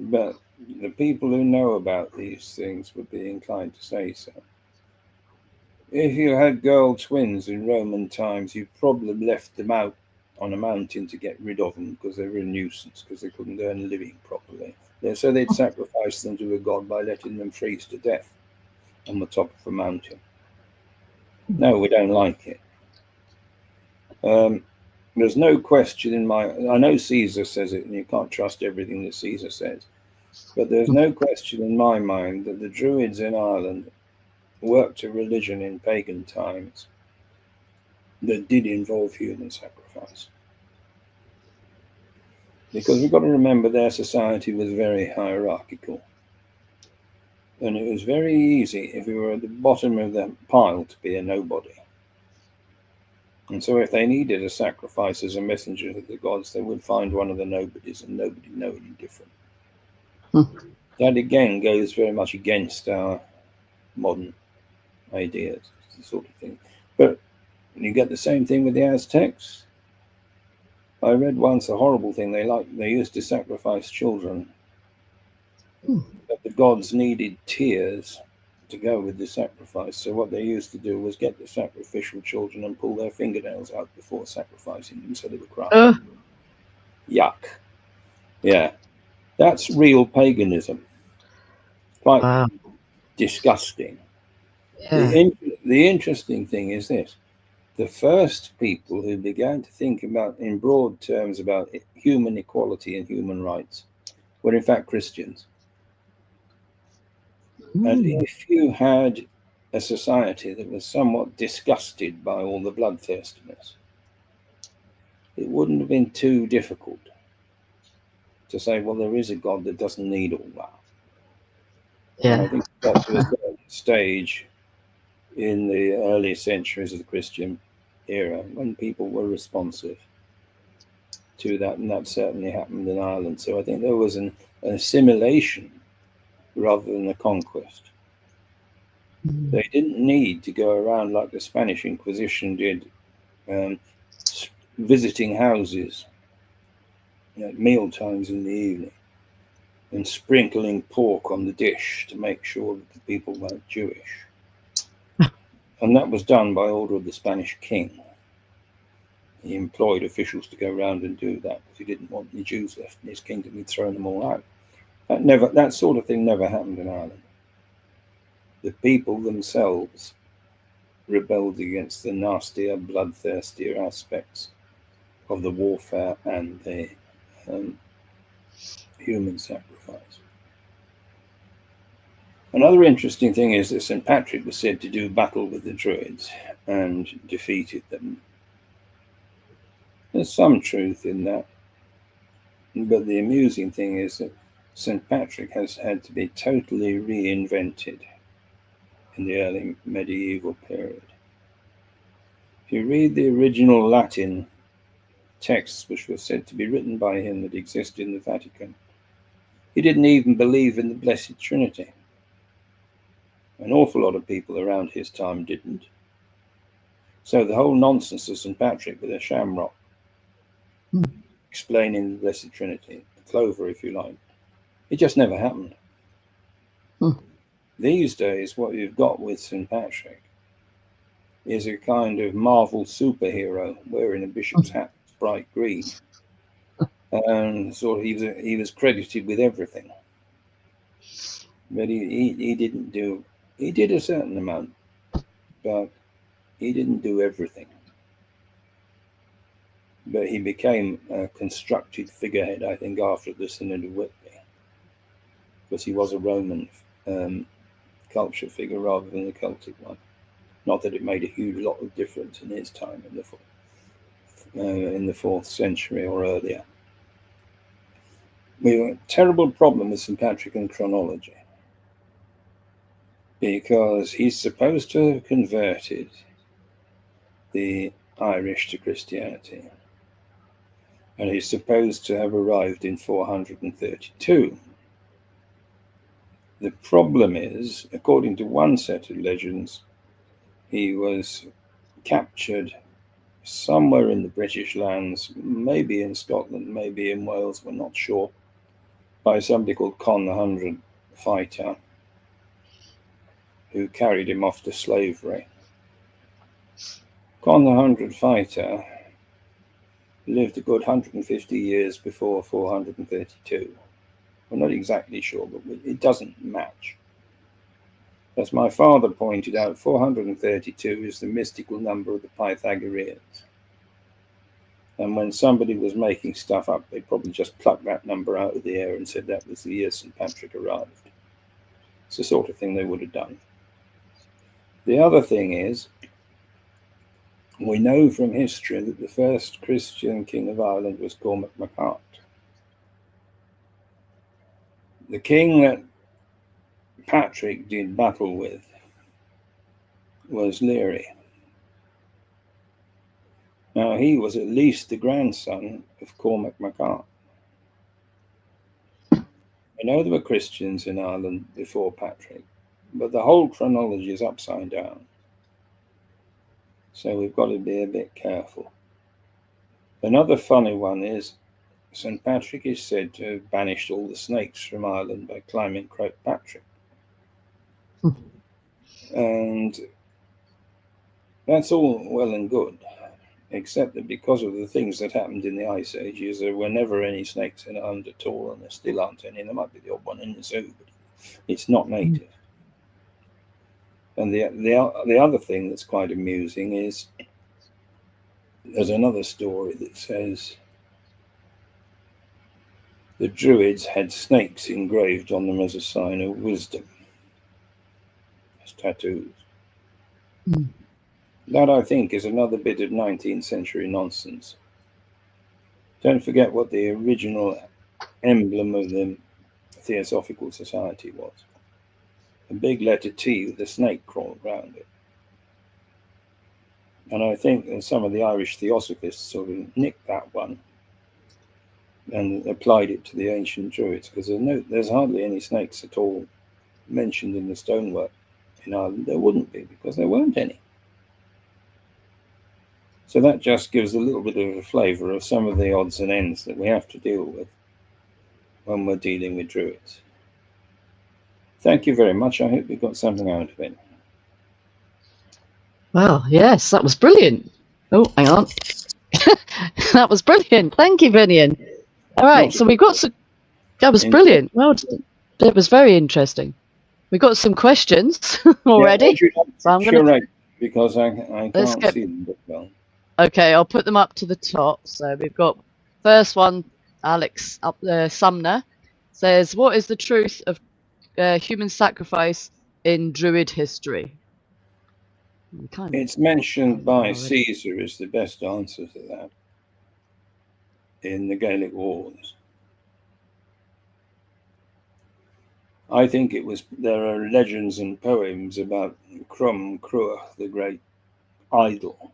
but the people who know about these things would be inclined to say so. If you had girl twins in Roman times, you probably left them out on a mountain to get rid of them because they were a nuisance, because they couldn't earn a living properly. So they'd sacrifice them to a god by letting them freeze to death on the top of a mountain. No, we don't like it. There's no question I know Caesar says it, and you can't trust everything that Caesar says, but there's no question in my mind that the Druids in Ireland worked a religion in pagan times that did involve human sacrifice. Because we've got to remember their society was very hierarchical. And it was very easy, if you were at the bottom of the pile, to be a nobody. And so if they needed a sacrifice as a messenger to the gods, they would find one of the nobodies, and nobody know any different. That again goes very much against our modern ideas, the sort of thing. But you get the same thing with the Aztecs. I read once a horrible thing. They used to sacrifice children, but the gods needed tears to go with the sacrifice. So what they used to do was get the sacrificial children and pull their fingernails out before sacrificing them, so they were crying. Yuck. Yeah, that's real paganism. Quite disgusting. Yeah. The interesting thing is this: the first people who began to think about, in broad terms, about human equality and human rights were in fact Christians. And if you had a society that was somewhat disgusted by all the bloodthirstiness, it wouldn't have been too difficult to say, well, there is a God that doesn't need all that. Yeah. And I think it got to a certain stage in the early centuries of the Christian era when people were responsive to that, and that certainly happened in Ireland. So I think there was an assimilation rather than a conquest. They didn't need to go around like the Spanish Inquisition did, visiting houses at meal times in the evening and sprinkling pork on the dish to make sure that the people weren't Jewish. And that was done by order of the Spanish king. He employed officials to go around and do that because he didn't want any Jews left in his kingdom. He'd thrown them all out. That sort of thing never happened in Ireland. The people themselves rebelled against the nastier, bloodthirstier aspects of the warfare and the human sacrifice. Another interesting thing is that St. Patrick was said to do battle with the druids and defeated them. There's some truth in that, but the amusing thing is that St. Patrick has had to be totally reinvented in the early medieval period. If you read the original Latin texts, which were said to be written by him, that exist in the Vatican, he didn't even believe in the Blessed Trinity. An awful lot of people around his time didn't. So the whole nonsense of St. Patrick with a shamrock explaining the Blessed Trinity, the clover, if you like, it just never happened. These days, what you've got with St. Patrick is a kind of Marvel superhero wearing a bishop's hat, bright green. And sort of he was credited with everything. But he didn't do, he did a certain amount, but he didn't do everything. But he became a constructed figurehead, I think, after the Synod of Whitby, because he was a Roman culture figure rather than a Celtic one. Not that it made a huge lot of difference in his time in the 4th century or earlier. We have a terrible problem with St. Patrick and chronology, because he's supposed to have converted the Irish to Christianity, and he's supposed to have arrived in 432. The problem is, according to one set of legends, he was captured somewhere in the British lands, maybe in Scotland, maybe in Wales, we're not sure, by somebody called Con the 100 Fighter, who carried him off to slavery. Con the 100 Fighter lived a good 150 years before 432. We're not exactly sure, but it doesn't match. As my father pointed out, 432 is the mystical number of the Pythagoreans. And when somebody was making stuff up, they probably just plucked that number out of the air and said that was the year St. Patrick arrived. It's the sort of thing they would have done. The other thing is, we know from history that the first Christian king of Ireland was Cormac MacHart. The king that Patrick did battle with was Leary. Now, he was at least the grandson of Cormac MacArt. I know there were Christians in Ireland before Patrick, but the whole chronology is upside down. So we've got to be a bit careful. Another funny one is St. Patrick is said to have banished all the snakes from Ireland by climbing Croagh Patrick. And that's all well and good, except that because of the things that happened in the Ice Ages, there were never any snakes in Ireland at all, and there still aren't any. There might be the odd one in the zoo, but it's not native. And the other thing that's quite amusing is there's another story that says the druids had snakes engraved on them as a sign of wisdom, as tattoos. That, I think, is another bit of 19th century nonsense. Don't forget what the original emblem of the Theosophical Society was. A big letter T with a snake crawled around it. And I think that some of the Irish Theosophists sort of nicked that one and applied it to the ancient druids, because there's hardly any snakes at all mentioned in the stonework in Ireland. There wouldn't be, because there weren't any. So that just gives a little bit of a flavour of some of the odds and ends that we have to deal with when we're dealing with druids. Thank you very much. I hope you got something out of it. Well, yes, that was brilliant. Oh, hang on. That was brilliant. Thank you, Finian. All right, so we've got some... That was brilliant. Well, it was very interesting. We've got some questions already. Yeah, so I'm going to... Because I can't see them but well. Okay, I'll put them up to the top. So we've got first one, Alex up there, Sumner, says, what is the truth of human sacrifice in Druid history? It's mentioned by Caesar as the best answer to that in the Gaelic Wars. I think there are legends and poems about Crum Cruach, the great idol,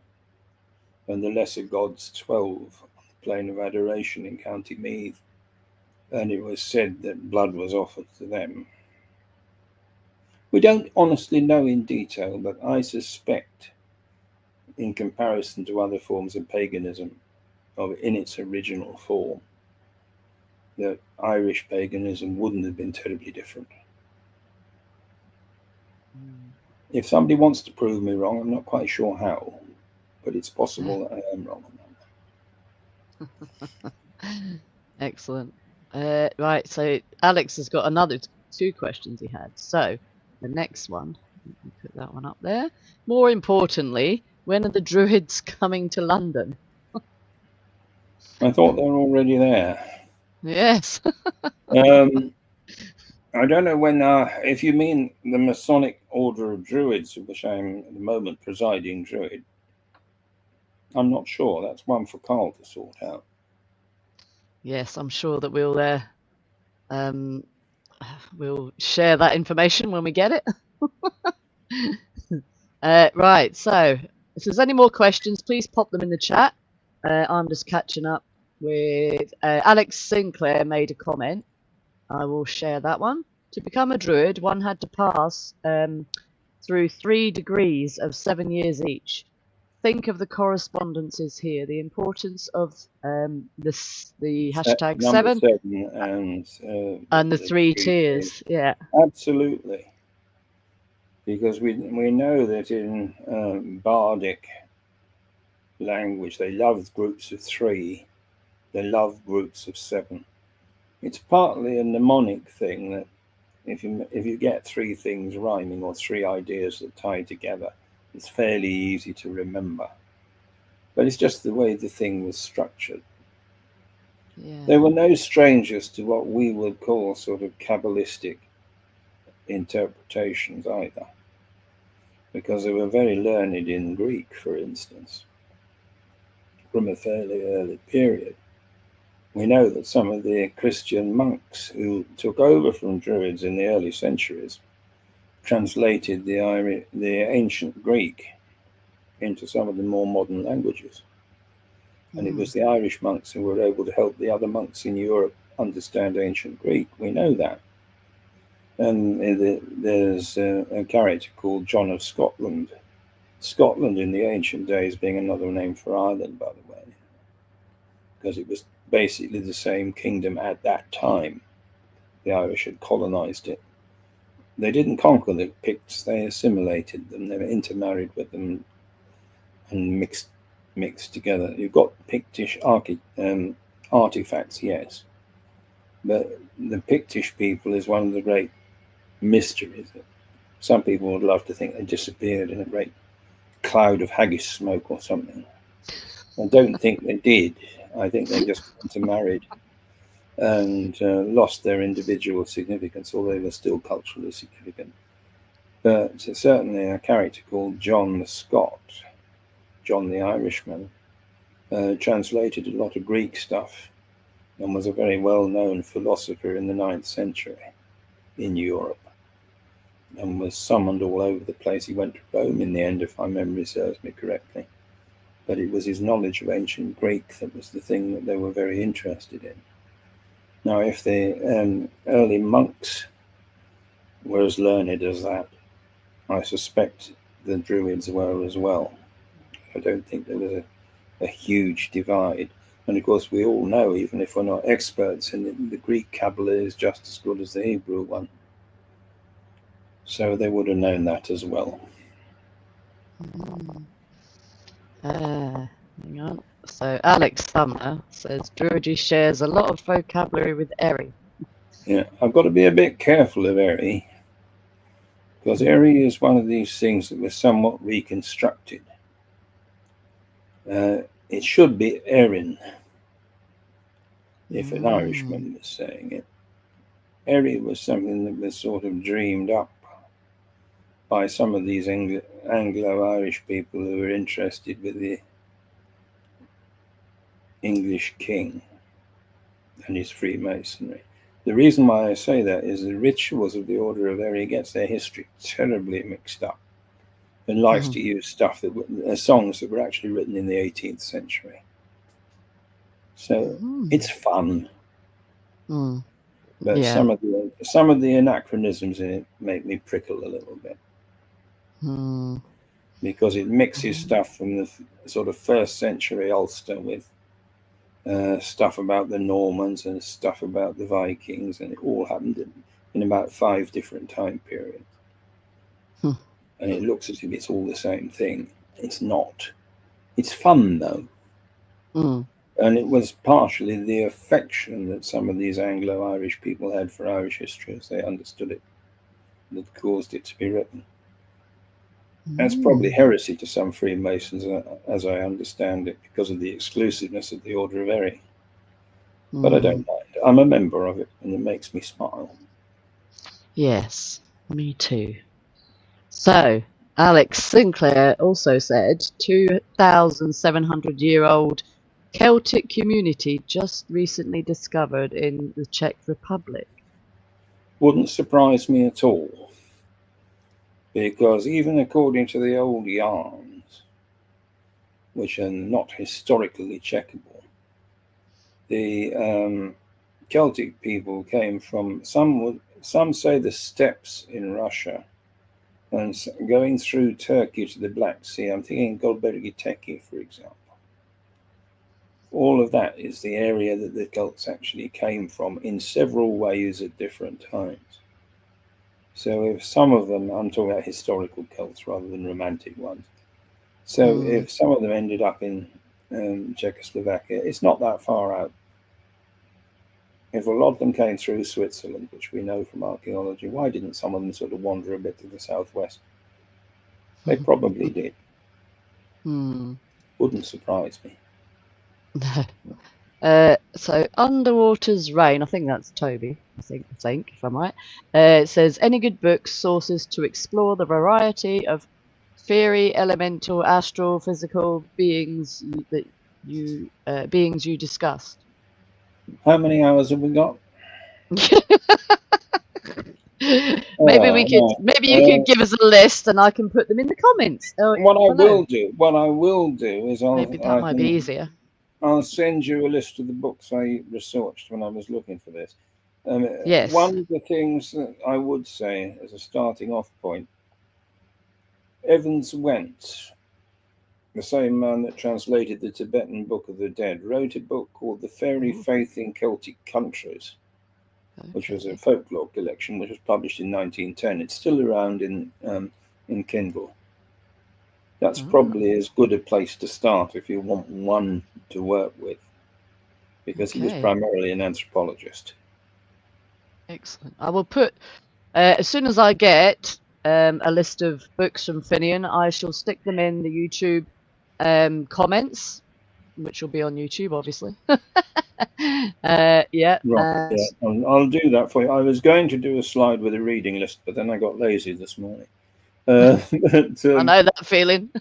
and the lesser gods 12 on the plain of adoration in County Meath, and it was said that blood was offered to them. We don't honestly know in detail, but I suspect, in comparison to other forms of paganism, in its original form, that Irish paganism wouldn't have been terribly different. If somebody wants to prove me wrong, I'm not quite sure how, but it's possible that I am wrong on that. Excellent. Right, so Alex has got another two questions he had. So the next one, put that one up there. More importantly, when are the druids coming to London? I thought they were already there. Yes. I don't know when, if you mean the Masonic Order of Druids, of which I'm at the moment presiding druid, I'm not sure. That's one for Carl to sort out. Yes, I'm sure that we'll share that information when we get it. Right, so if there's any more questions, please pop them in the chat. I'm just catching up with Alex Sinclair made a comment. I will share that one. To become a druid, one had to pass through 3 degrees of 7 years each. Think of the correspondences here. The importance of the hashtag Number 7 and the 3 tiers. Yeah, absolutely. Because we know that in bardic language they love groups of 3. They love groups of 7. It's partly a mnemonic thing that if you get 3 things rhyming or 3 ideas that tie together, it's fairly easy to remember. But it's just the way the thing was structured. Yeah. They were no strangers to what we would call sort of Kabbalistic interpretations either, because they were very learned in Greek, for instance, from a fairly early period. We know that some of the Christian monks who took over from Druids in the early centuries translated the ancient Greek into some of the more modern languages. And it was the Irish monks who were able to help the other monks in Europe understand ancient Greek. We know that. And there's a character called John of Scotland. Scotland in the ancient days being another name for Ireland, by the way, because it was basically the same kingdom at that time. The Irish had colonized it. They didn't conquer the Picts, they assimilated them, they were intermarried with them and mixed together. You've got Pictish artifacts, yes, but the Pictish people is one of the great mysteries. Some people would love to think they disappeared in a great cloud of haggis smoke or something. I don't think they did. I think they just intermarried and lost their individual significance, although they're still culturally significant. But certainly a character called John the Scot, John the Irishman, translated a lot of Greek stuff and was a very well-known philosopher in the 9th century in Europe and was summoned all over the place. He went to Rome in the end, if my memory serves me correctly. But it was his knowledge of ancient Greek that was the thing that they were very interested in. Now, if the early monks were as learned as that, I suspect the druids were as well. I don't think there was a huge divide. And of course, we all know, even if we're not experts in it, the Greek Kabbalah is just as good as the Hebrew one. So they would have known that as well. Hang on. So Alex Sumner says Druidry shares a lot of vocabulary with Eri. Yeah, I've got to be a bit careful of Eri, because Eri is one of these things that was somewhat reconstructed. It should be Erin, if an Irishman was saying it. Eri was something that was sort of dreamed up by some of these Anglo-Irish people who were interested with the English king and his Freemasonry. The reason why I say that is the rituals of the Order of Eri gets their history terribly mixed up and likes to use stuff that songs that were actually written in the 18th century. So it's fun. But some of the anachronisms in it make me prickle a little bit. Because it mixes stuff from the sort of 1st century Ulster with stuff about the Normans and stuff about the Vikings, and it all happened in about 5 different time periods. And it looks as if it's all the same thing. It's not. It's fun, though. And it was partially the affection that some of these Anglo-Irish people had for Irish history as they understood it that caused it to be written. That's probably heresy to some Freemasons, as I understand it, because of the exclusiveness of the Order of Eri. But I don't mind. I'm a member of it, and it makes me smile. Yes, me too. So, Alex Sinclair also said 2,700-year-old Celtic community just recently discovered in the Czech Republic. Wouldn't surprise me at all. Because even according to the old yarns, which are not historically checkable, the Celtic people came from, some say the steppes in Russia, and going through Turkey to the Black Sea. I'm thinking Gulbergi Teki, for example. All of that is the area that the Celts actually came from in several ways at different times. So if some of them, I'm talking about historical Celts rather than romantic ones. So if some of them ended up in Czechoslovakia, it's not that far out. If a lot of them came through Switzerland, which we know from archaeology, why didn't some of them sort of wander a bit to the southwest? They probably did. Wouldn't surprise me. So Underwater's Rain, I think that's Toby, I think if I'm right. It says, any good books, sources to explore the variety of fairy, elemental, astral, physical beings that you discussed? How many hours have we got? Maybe No. you could give us a list and I can put them in the comments. What I will do is Maybe that might be easier. I'll send you a list of the books I researched when I was looking for this. Yes. One of the things that I would say as a starting off point, Evans Wentz, the same man that translated the Tibetan Book of the Dead, wrote a book called The Fairy Faith in Celtic Countries, which was a folklore collection, which was published in 1910. It's still around in Kindle. That's probably as good a place to start if you want one to work with, because he was primarily an anthropologist. Excellent. I will put, as soon as I get a list of books from Finian, I shall stick them in the YouTube comments, which will be on YouTube, obviously. Yeah. Right. I'll do that for you. I was going to do a slide with a reading list, but then I got lazy this morning. But, I know that feeling.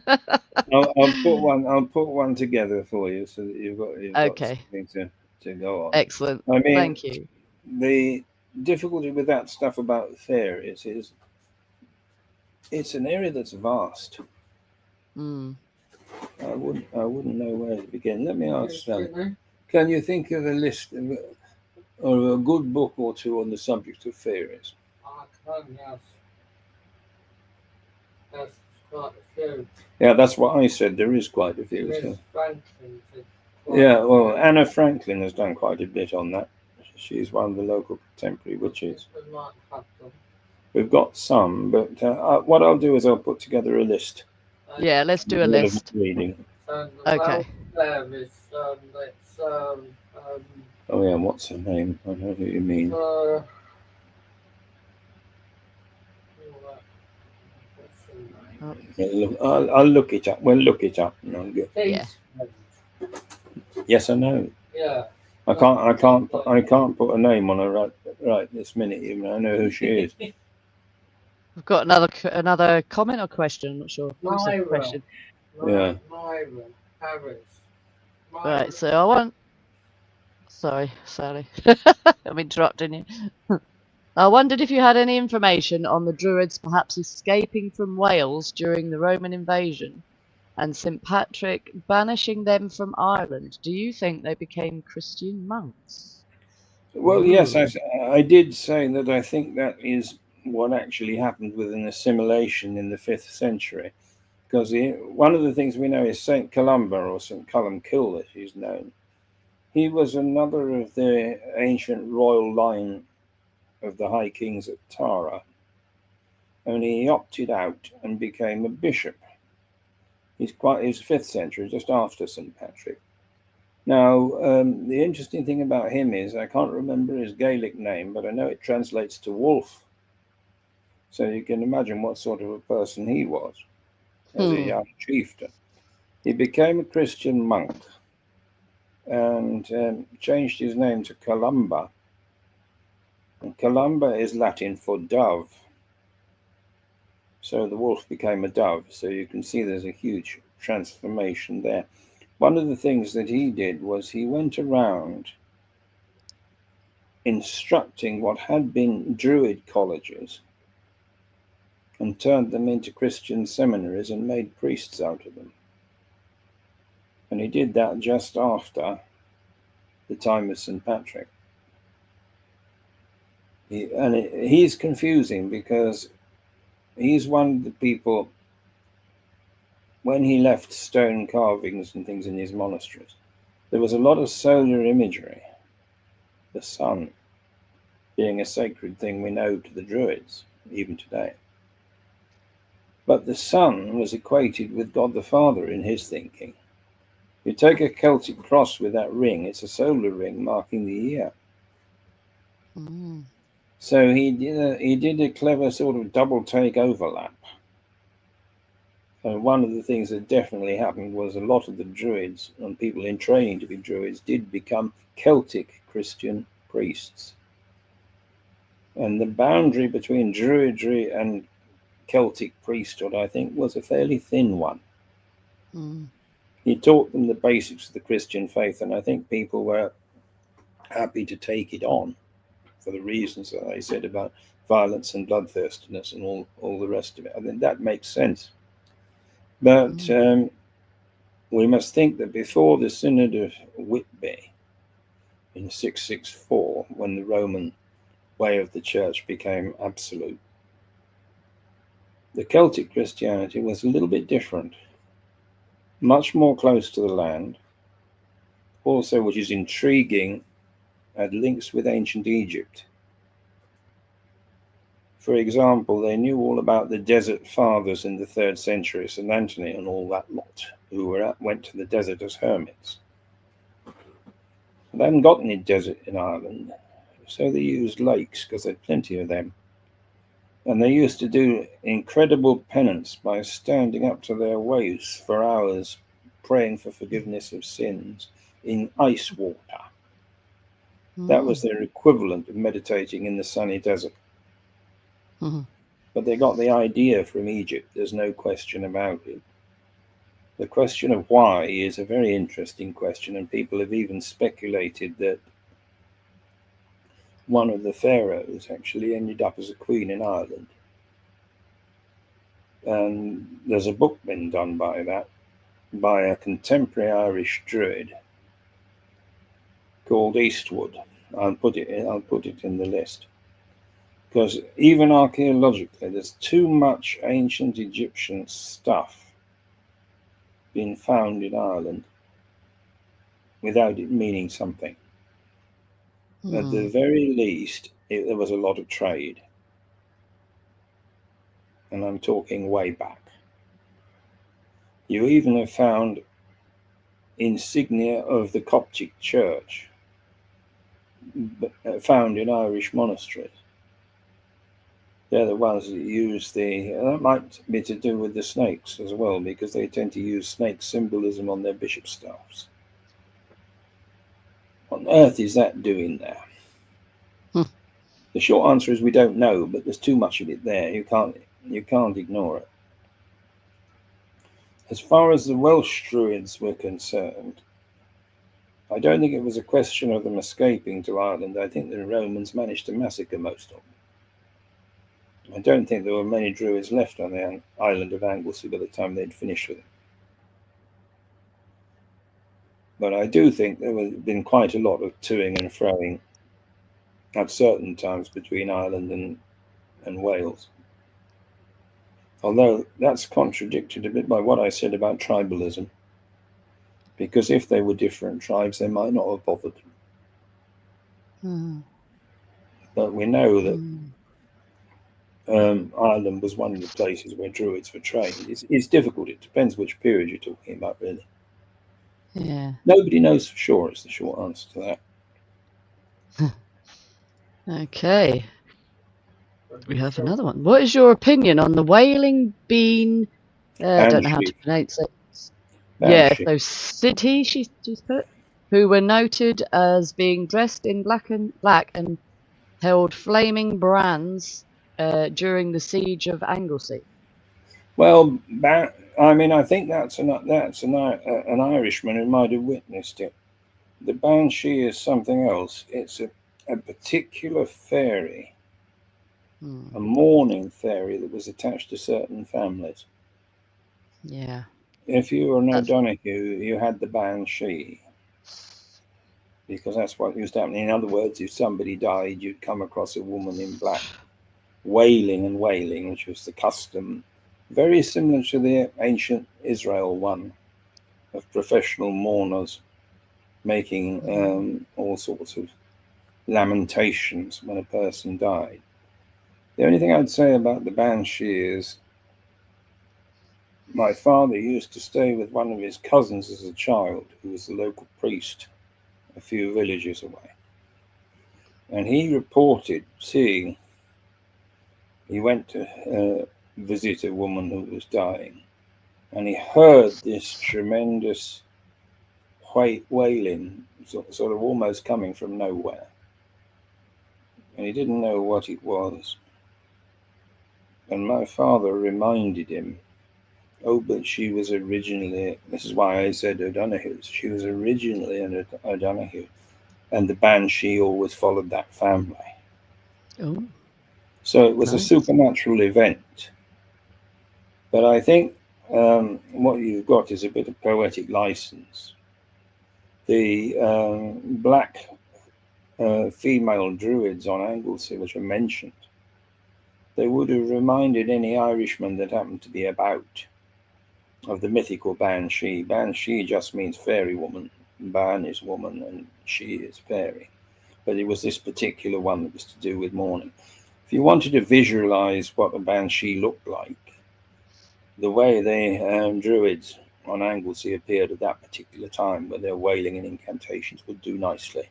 I'll put one together for you so that you've got something to go on. Excellent. I mean, thank you. The difficulty with that stuff about fairies is it's an area that's vast. I wouldn't know where to begin. Let me ask Sally. Can you think of a list or a good book or two on the subject of fairies? I can, yes. There's quite a few. Yeah, that's what I said. There is quite a few. There is Franklin. Yeah, well, Anna Franklin has done quite a bit on that. She's one of the local contemporary witches. We might have them. We've got some, but what I'll do is I'll put together a list. Yeah, let's do a list. Reading. Okay. There is, oh yeah, what's her name? I know who you mean. I'll look it up. We'll look it up. And I'll get. Yeah. Yes, I know. Yeah. I can't put a name on her right this minute. Even I know who she is. We've got another comment or question. I'm not sure. Question. Yeah. Harris. Right. So I want. Sorry, Sally. I'm interrupting you. I wondered if you had any information on the druids perhaps escaping from Wales during the Roman invasion and St. Patrick banishing them from Ireland. Do you think they became Christian monks? Well, yes, I did say that I think that is what actually happened with an assimilation in the 5th century. Because one of the things we know is St. Columba, or St. Columcille, as he's known. He was another of the ancient royal line of the High Kings at Tara, only he opted out and became a bishop. He's 5th century, just after St. Patrick. Now, the interesting thing about him is I can't remember his Gaelic name, but I know it translates to wolf. So you can imagine what sort of a person he was as a young chieftain. He became a Christian monk and changed his name to Columba. And Columba is Latin for dove. So the wolf became a dove. So you can see there's a huge transformation there. One of the things that he did was he went around instructing what had been druid colleges and turned them into Christian seminaries and made priests out of them. And he did that just after the time of St. Patrick. He's confusing because he's one of the people, when he left stone carvings and things in his monasteries, there was a lot of solar imagery, the sun being a sacred thing we know to the druids, even today. But the sun was equated with God the Father in his thinking. You take a Celtic cross with that ring, it's a solar ring marking the year. So he did a clever sort of double take overlap. And one of the things that definitely happened was a lot of the druids and people in training to be druids did become Celtic Christian priests. And the boundary between druidry and Celtic priesthood, I think, was a fairly thin one. He taught them the basics of the Christian faith, and I think people were happy to take it on for the reasons that I said about violence and bloodthirstiness and all the rest of it. I think that makes sense. But we must think that before the Synod of Whitby in 664, when the Roman way of the church became absolute, the Celtic Christianity was a little bit different, much more close to the land, also, which is intriguing, had links with ancient Egypt. For example, they knew all about the desert fathers in the 3rd century, St. Anthony and all that lot, who went to the desert as hermits. They hadn't got any desert in Ireland, so they used lakes because they had plenty of them. And they used to do incredible penance by standing up to their waists for hours, praying for forgiveness of sins in ice water. That was their equivalent of meditating in the sunny desert. But they got the idea from Egypt, there's no question about it. The question of why is a very interesting question, and people have even speculated that one of the pharaohs actually ended up as a queen in Ireland. And there's a book been done by that, by a contemporary Irish druid called Eastwood. I'll put it in the list. Because even archaeologically, there's too much ancient Egyptian stuff being found in Ireland without it meaning something. At the very least, there was a lot of trade. And I'm talking way back. You even have found insignia of the Coptic Church found in Irish monasteries. They're the ones that use that might be to do with the snakes as well, because they tend to use snake symbolism on their bishop staffs. What on earth is that doing there? The short answer is we don't know, but there's too much of it there. You can't ignore it. As far as the Welsh druids were concerned, I don't think it was a question of them escaping to Ireland. I think the Romans managed to massacre most of them. I don't think there were many druids left on the island of Anglesey by the time they'd finished with it. But I do think there had been quite a lot of toing and froing at certain times between Ireland and Wales. Although that's contradicted a bit by what I said about tribalism, because if they were different tribes, they might not have bothered. But we know that Ireland was one of the places where druids were trained. It's difficult. It depends which period you're talking about, really. Yeah. Nobody knows for sure is the short answer to that. Okay. We have another one. What is your opinion on the whaling bean? I don't know how to pronounce it. Yeah, so city, she's put, who were noted as being dressed in black and held flaming brands during the siege of Anglesey. Well, I mean, I think that's an Irishman who might have witnessed it. The banshee is something else. It's a particular fairy, a mourning fairy that was attached to certain families. Yeah. If you were an O'Donoghue, you had the banshee, because that's what used to happen. In other words, if somebody died, you'd come across a woman in black, wailing, which was the custom, very similar to the ancient Israel one, of professional mourners making all sorts of lamentations when a person died. The only thing I'd say about the banshee is my father used to stay with one of his cousins as a child, who was the local priest a few villages away. And he reported seeing, he went to visit a woman who was dying, and he heard this tremendous wailing, sort of almost coming from nowhere. And he didn't know what it was. And my father reminded him, oh, but she was originally, this is why I said O'Donoghue, she was originally an O'Donoghue, and the banshee always followed that family. Oh, So it was a nice. supernatural event. But I think what you've got is a bit of poetic license. The black female druids on Anglesey, which are mentioned, they would have reminded any Irishman that happened to be about of the mythical Banshee. Banshee just means fairy woman. Ban is woman and she is fairy. But it was this particular one that was to do with mourning. If you wanted to visualize what a Banshee looked like, the way the druids on Anglesey appeared at that particular time, where their wailing and incantations would do nicely.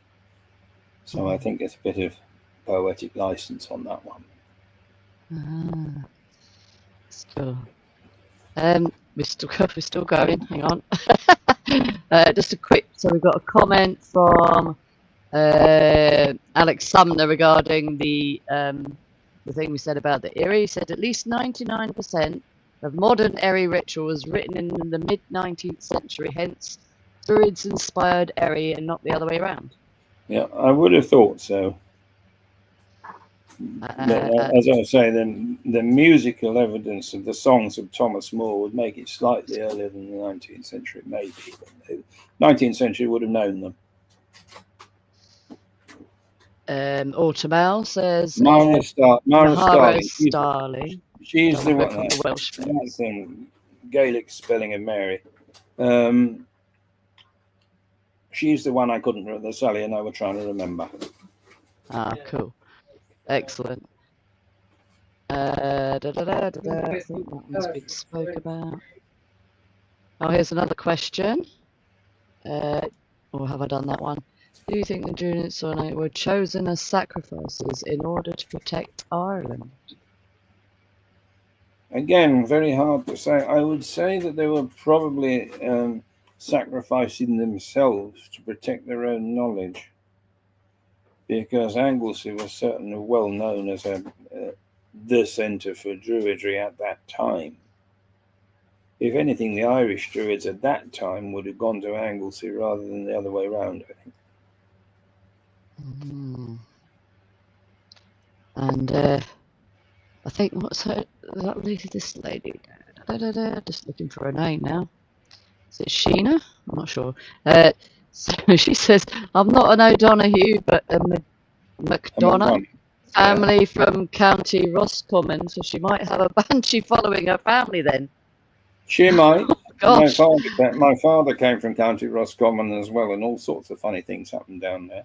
So I think there's a bit of poetic license on that one. Still. We're still going. Hang on. Just a quick. So we've got a comment from Alex Sumner regarding the thing we said about the Erie. He said at least 99% of modern Erie ritual was written in the mid-19th century. Hence, druids inspired Erie and not the other way around. Yeah, I would have thought so. As I say, the musical evidence of the songs of Thomas Moore would make it slightly earlier than the 19th century, maybe. But the 19th century would have known them. Autumnal says Mara Mahara Starling. Starling. She's the one. From the Welsh That's Gaelic spelling of Mary. She's the one I couldn't remember. Sally and I were trying to remember. Ah, cool. Excellent. I think that one's been spoke about. Oh, here's another question. Or have I done that one? Do you think the druids were chosen as sacrifices in order to protect Ireland? Again, very hard to say. I would say that they were probably sacrificing themselves to protect their own knowledge, because Anglesey was certainly well known as the centre for Druidry at that time. If anything, the Irish Druids at that time would have gone to Anglesey rather than the other way around, I think. And I think what's her? That lady, this lady. Just looking for her name now. Is it Sheena? I'm not sure. So she says, "I'm not an O'Donoghue, but a McDonough family from County Roscommon, so she might have a banshee following her family then." She might. Oh, my father came from County Roscommon as well, and all sorts of funny things happened down there.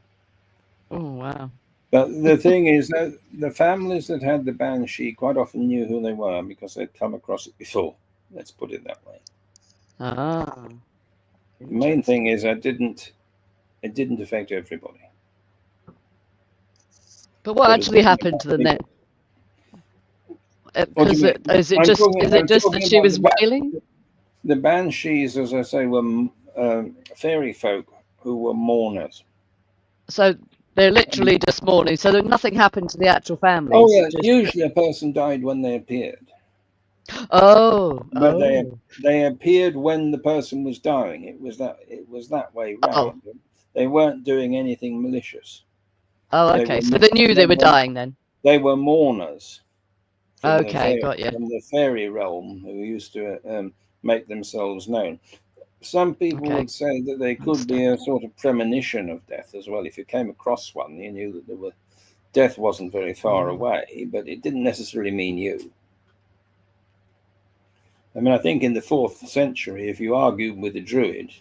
Oh, wow. But the thing is that the families that had the banshee quite often knew who they were because they'd come across it before. Let's put it that way. Ah. The main thing is it didn't affect everybody. But what actually happened to them then? Is it just that she was wailing? The banshees, as I say, were fairy folk who were mourners. So they're literally just mourning. So nothing happened to the actual family. Oh yeah, usually a person died when they appeared. But they appeared when the person was dying. It was that way round. They weren't doing anything malicious. Oh, okay. So they knew they were dying then. They were mourners. Okay, got you. From the fairy realm, who used to make themselves known. Some people would say that they could be a sort of premonition of death as well. If you came across one, you knew that death wasn't very far away, but it didn't necessarily mean you. I mean, I think in the 4th century, if you argued with a druid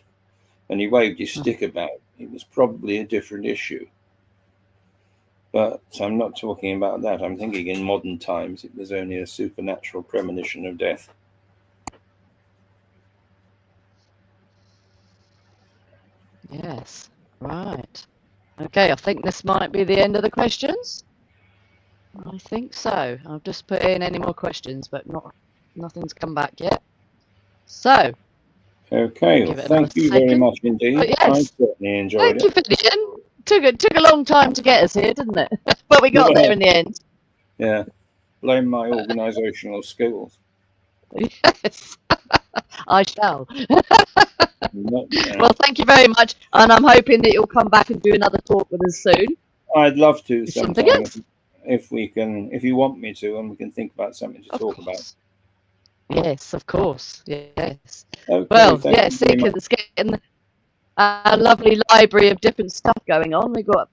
and he waved his stick about, it was probably a different issue. But I'm not talking about that. I'm thinking in modern times, it was only a supernatural premonition of death. Yes, right. Okay, I think this might be the end of the questions. I think so. I've just put in any more questions, but nothing's come back yet. So. Okay, well, thank you very much indeed. Yes, I certainly enjoyed it. Thank you, Finian. Took a long time to get us here, didn't it? But we got there in the end. Yeah, blame my organisational skills. Yes, I shall. Well, thank you very much, and I'm hoping that you'll come back and do another talk with us soon. I'd love to. Something else. if you want me to, and we can think about something to Of talk about. course. Yes, of course. Yes. Okay, Well, thank yeah, you very much. it's getting a lovely library of different stuff going on. We've got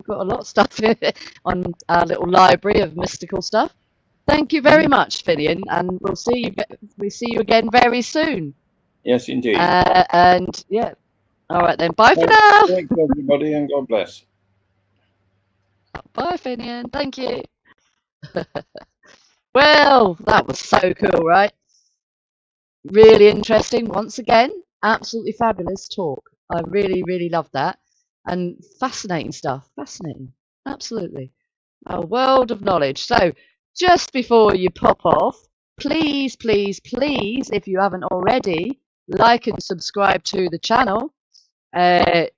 a lot of stuff here on our little library of mystical stuff. Thank you very much, Finian, and we'll see you again very soon. Yes, indeed. And yeah, all right then. Bye for now. Thanks, everybody, and God bless. Bye, Finian. Thank you. Well, that was so cool, right? Really interesting. Once again, absolutely fabulous talk. I really, really loved that. And fascinating stuff. Fascinating. Absolutely. A world of knowledge. So, just before you pop off, please, please, please, if you haven't already, like and subscribe to the channel. The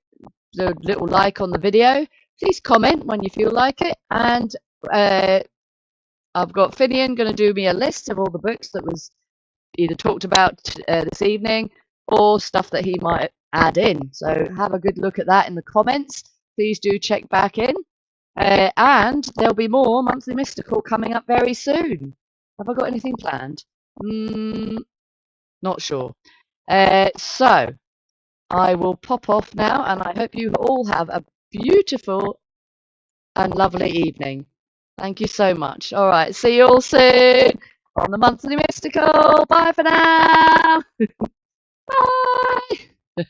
little like on the video. Please comment when you feel like it. And I've got Finian going to do me a list of all the books that was either talked about this evening or stuff that he might add in. So have a good look at that in the comments. Please do check back in. And there'll be more Monthly Mystical coming up very soon. Have I got anything planned? Not sure. So I will pop off now, and I hope you all have a beautiful and lovely evening. Thank you so much. All right, see you all soon on the Monthly Mystical. Bye for now. Bye.